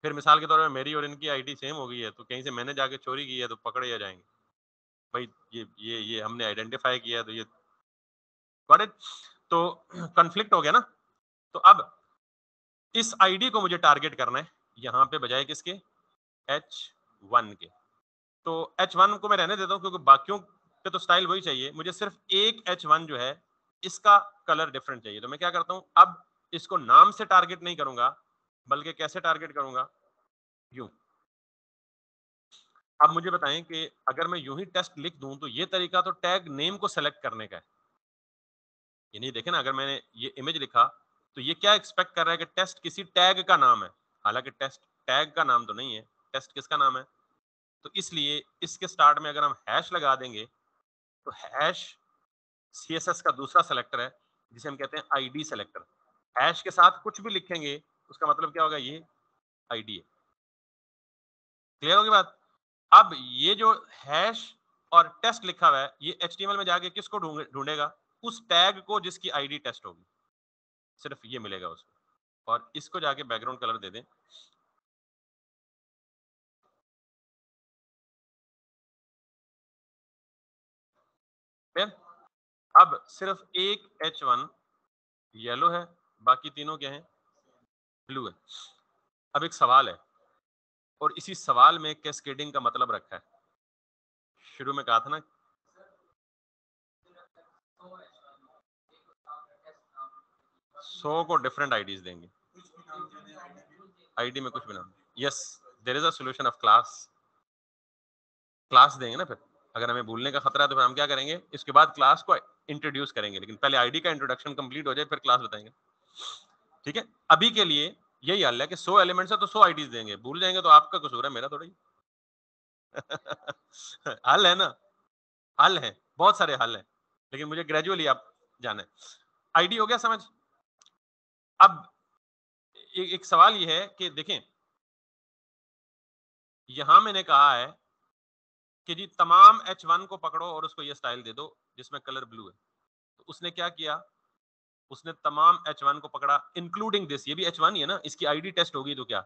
[SPEAKER 1] फिर मिसाल के तौर पर मेरी और इनकी आईडी सेम हो गई है, तो कहीं से मैंने जाके चोरी की है तो पकड़े आ जाएंगे। भाई ये हमने आइडेंटिफाई किया, तो ये गॉट इट। तो कन्फ्लिक्ट हो गया ना। तो अब इस आईडी को मुझे टारगेट करना है यहाँ पे, बजाय किसके? H1 के। तो H1 को मैं रहने देता हूँ, क्योंकि बाकियों पे तो स्टाइल वही चाहिए, मुझे सिर्फ एक H1 जो है इसका कलर डिफरेंट चाहिए। तो मैं क्या करता हूँ, अब इसको नाम से टारगेट नहीं करूंगा, बल्कि कैसे टारगेट करूंगा? यूं। अब मुझे बताएं कि अगर मैं यूं ही टेस्ट लिख दूं, तो ये तरीका तो टैग नेम को सेलेक्ट करने का है। ये नहीं, देखे ना, अगर मैंने ये इमेज लिखा, तो ये क्या एक्सपेक्ट कर रहा है कि टेस्ट किसी टैग का नाम है। हालांकि टेस्ट टैग का नाम तो नहीं है, टेस्ट किसका नाम है? तो इसलिए इसके स्टार्ट में अगर हम हैश लगा देंगे, तो हैश CSS का दूसरा सेलेक्टर है, जिसे हम कहते हैं आईडी सेलेक्टर। हैश के साथ कुछ भी लिखेंगे, उसका मतलब क्या होगा? ये आईडी है। क्लियर होगी बात? अब ये जो हैश और टेस्ट लिखा हुआ है, ये HTML में जाके किसको ढूंढेगा? उस टैग को जिसकी आईडी टेस्ट होगी, सिर्फ ये मिलेगा उसको। और इसको जाके बैकग्राउंड कलर दे दें। फिर अब सिर्फ एक H1 येलो है, बाकी तीनों क्या है? ब्लू है। अब एक सवाल है, और इसी सवाल में कैस्केडिंग का मतलब रखा है। शुरू में कहा था ना, 100 को डिफरेंट आईडीज देंगे। आईडी में कुछ भी नाम। Yes, there is a solution of class. Class देंगे ना फिर। अगर हमें भूलने का खतरा है तो फिर हम क्या करेंगे, इसके बाद क्लास को इंट्रोड्यूस करेंगे, लेकिन पहले आईडी का इंट्रोडक्शन कंप्लीट हो जाए फिर क्लास बताएंगे। ठीक है, अभी के लिए यही हल है कि 100 एलिमेंट्स है तो 100 आईडीज देंगे। भूल जाएंगे तो आपका कसूर है, मेरा थोड़ा ही। हल है ना। हल है, बहुत सारे हल है, लेकिन मुझे ग्रेजुअली आप जाना है। आईडी हो गया समझ। अब एक सवाल ये है कि देखें, यहां मैंने कहा है कि जी तमाम H1 को पकड़ो और उसको ये स्टाइल दे दो जिसमें कलर ब्लू है। तो उसने क्या किया, उसने तमाम H1 को पकड़ा इंक्लूडिंग दिस, ये भी H1 ही है ना, इसकी आईडी टेस्ट होगी तो क्या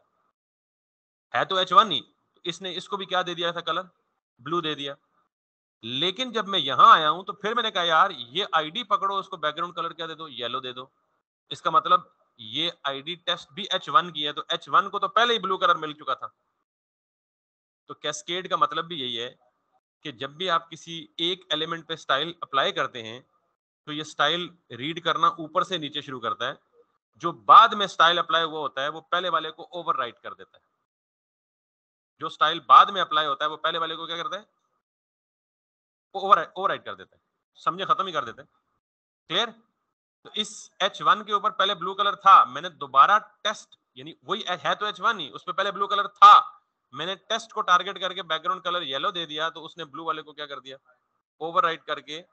[SPEAKER 1] है, तो H1 ही। तो इसने इसको भी क्या दे दिया था, कलर ब्लू दे दिया। लेकिन जब मैं यहां आया हूं तो फिर मैंने कहा यार ये आईडी पकड़ो, उसको बैकग्राउंड कलर क्या दे दो, येलो दे दो। इसका मतलब ये आईडी टेस्ट भी H1 की है, तो H1 को तो पहले ही ब्लू कलर मिल चुका था। तो कैस्केड का मतलब भी यही है कि जब भी आप किसी एक एलिमेंट पे स्टाइल अप्लाई करते हैं तो ये स्टाइल रीड करना ऊपर से नीचे शुरू करता है। जो बाद में स्टाइल अप्लाई हुआ होता है वो पहले वाले को ओवरराइट कर देता है। जो स्टाइल बाद में अप्लाई होता है वो पहले वाले को क्या करता है, ओवरराइट कर देता है। समझे, खत्म ही कर देता है। क्लियर। तो इस H1 के ऊपर पहले ब्लू कलर था, मैंने दोबारा टेस्ट, यानी वही है तो H1 ही, उस पर पहले ब्लू कलर था, मैंने टेस्ट को टारगेट करके बैकग्राउंड कलर येलो दे दिया, तो उसने ब्लू वाले को क्या कर दिया, ओवरराइट करके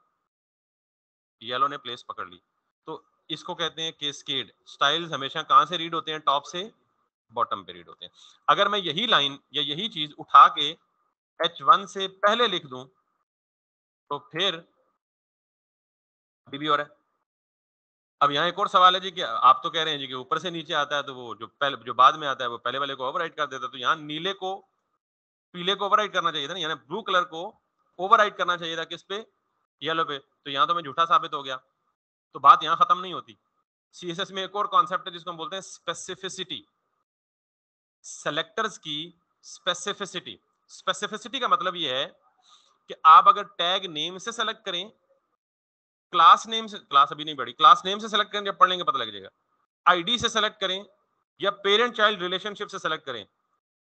[SPEAKER 1] येलो ने प्लेस पकड़ ली। तो इसको कहते हैं कैस्केड। स्टाइल्स हमेशा कहां से रीड होते हैं, टॉप से बॉटम पे रीड होते हैं। अगर मैं यही लाइन या यही चीज उठा के H1 से पहले लिख दूं तो फिर अभी भी हो रहा है। अब यहाँ एक और सवाल है जी कि आप तो कह रहे हैं जी कि ऊपर से नीचे आता है तो वो जो पहले जो बाद में आता है वो पहले वाले को ओवरराइट कर देता है, तो यहाँ नीले को पीले को ओवरराइट करना चाहिए था ना, यानी ब्लू कलर को ओवरराइट करना चाहिए था किस पे, येलो पे। तो यहाँ तो मैं झूठा साबित हो गया। तो बात यहाँ खत्म नहीं होती। सीएसएस में एक और कॉन्सेप्ट है जिसको हम बोलते हैं स्पेसिफिसिटी। सेलेक्टर्स की स्पेसिफिसिटी। स्पेसिफिसिटी का मतलब ये है कि आप अगर टैग नेम से सेलेक्ट करें, क्लास नेम से, क्लास अभी नहीं पढ़ी, क्लास नेम से सेलेक्ट करें, जब पढ़ लेंगे पता लग जाएगा, आईडी से सेलेक्ट करें या पेरेंट चाइल्ड रिलेशनशिप से सेलेक्ट करें,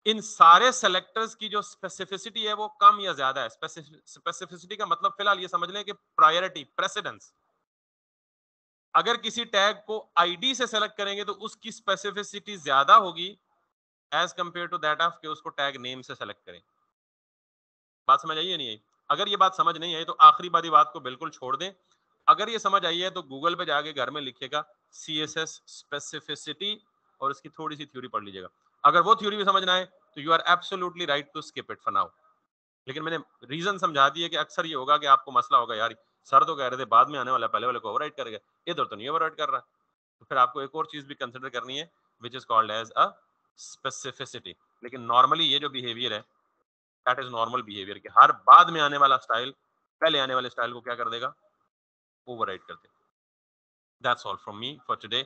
[SPEAKER 1] इन सारे सेलेक्टर्स की जो स्पेसिफिसिटी है वो कम या ज्यादा है। स्पेसिफिसिटी का मतलब फिलहाल ये समझ लें कि प्रायोरिटी, प्रेसिडेंस। अगर किसी टैग को आईडी से सेलेक्ट करेंगे तो उसकी स्पेसिफिसिटी ज्यादा होगी as compare to that of कि उसको टैग नेम से सेलेक्ट करें। बात समझ आई है नहीं आई? अगर ये बात समझ नहीं आई तो आखिरी वाली बात को बिल्कुल छोड़ दें। अगर ये समझ आई है तो गूगल पे जाके घर में लिखिएगा CSS स्पेसिफिसिटी और इसकी थोड़ी सी थ्योरी पढ़ लीजिएगा। अगर वो थ्योरी भी समझ ना आए तो you are absolutely right to skip it for now. लेकिन मैंने रीजन समझा दिया कि अक्सर ये होगा कि आपको मसला होगा यार, सर तो कह रहे थे बाद में आने वाला पहले वाले को ओवरराइट करेगा, इधर तो नहीं ओवरराइट कर रहा। तो फिर आपको एक और चीज भी कंसिडर करनी है which is called as a specificity. लेकिन नॉर्मली ये जो बिहेवियर है दैट इज नॉर्मल बिहेवियर कि हर बाद में आने वाला स्टाइल पहले आने वाले स्टाइल को क्या कर देगा, ओवरराइड कर देगा। That's all from me for today.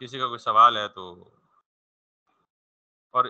[SPEAKER 1] किसी का कोई सवाल है तो, और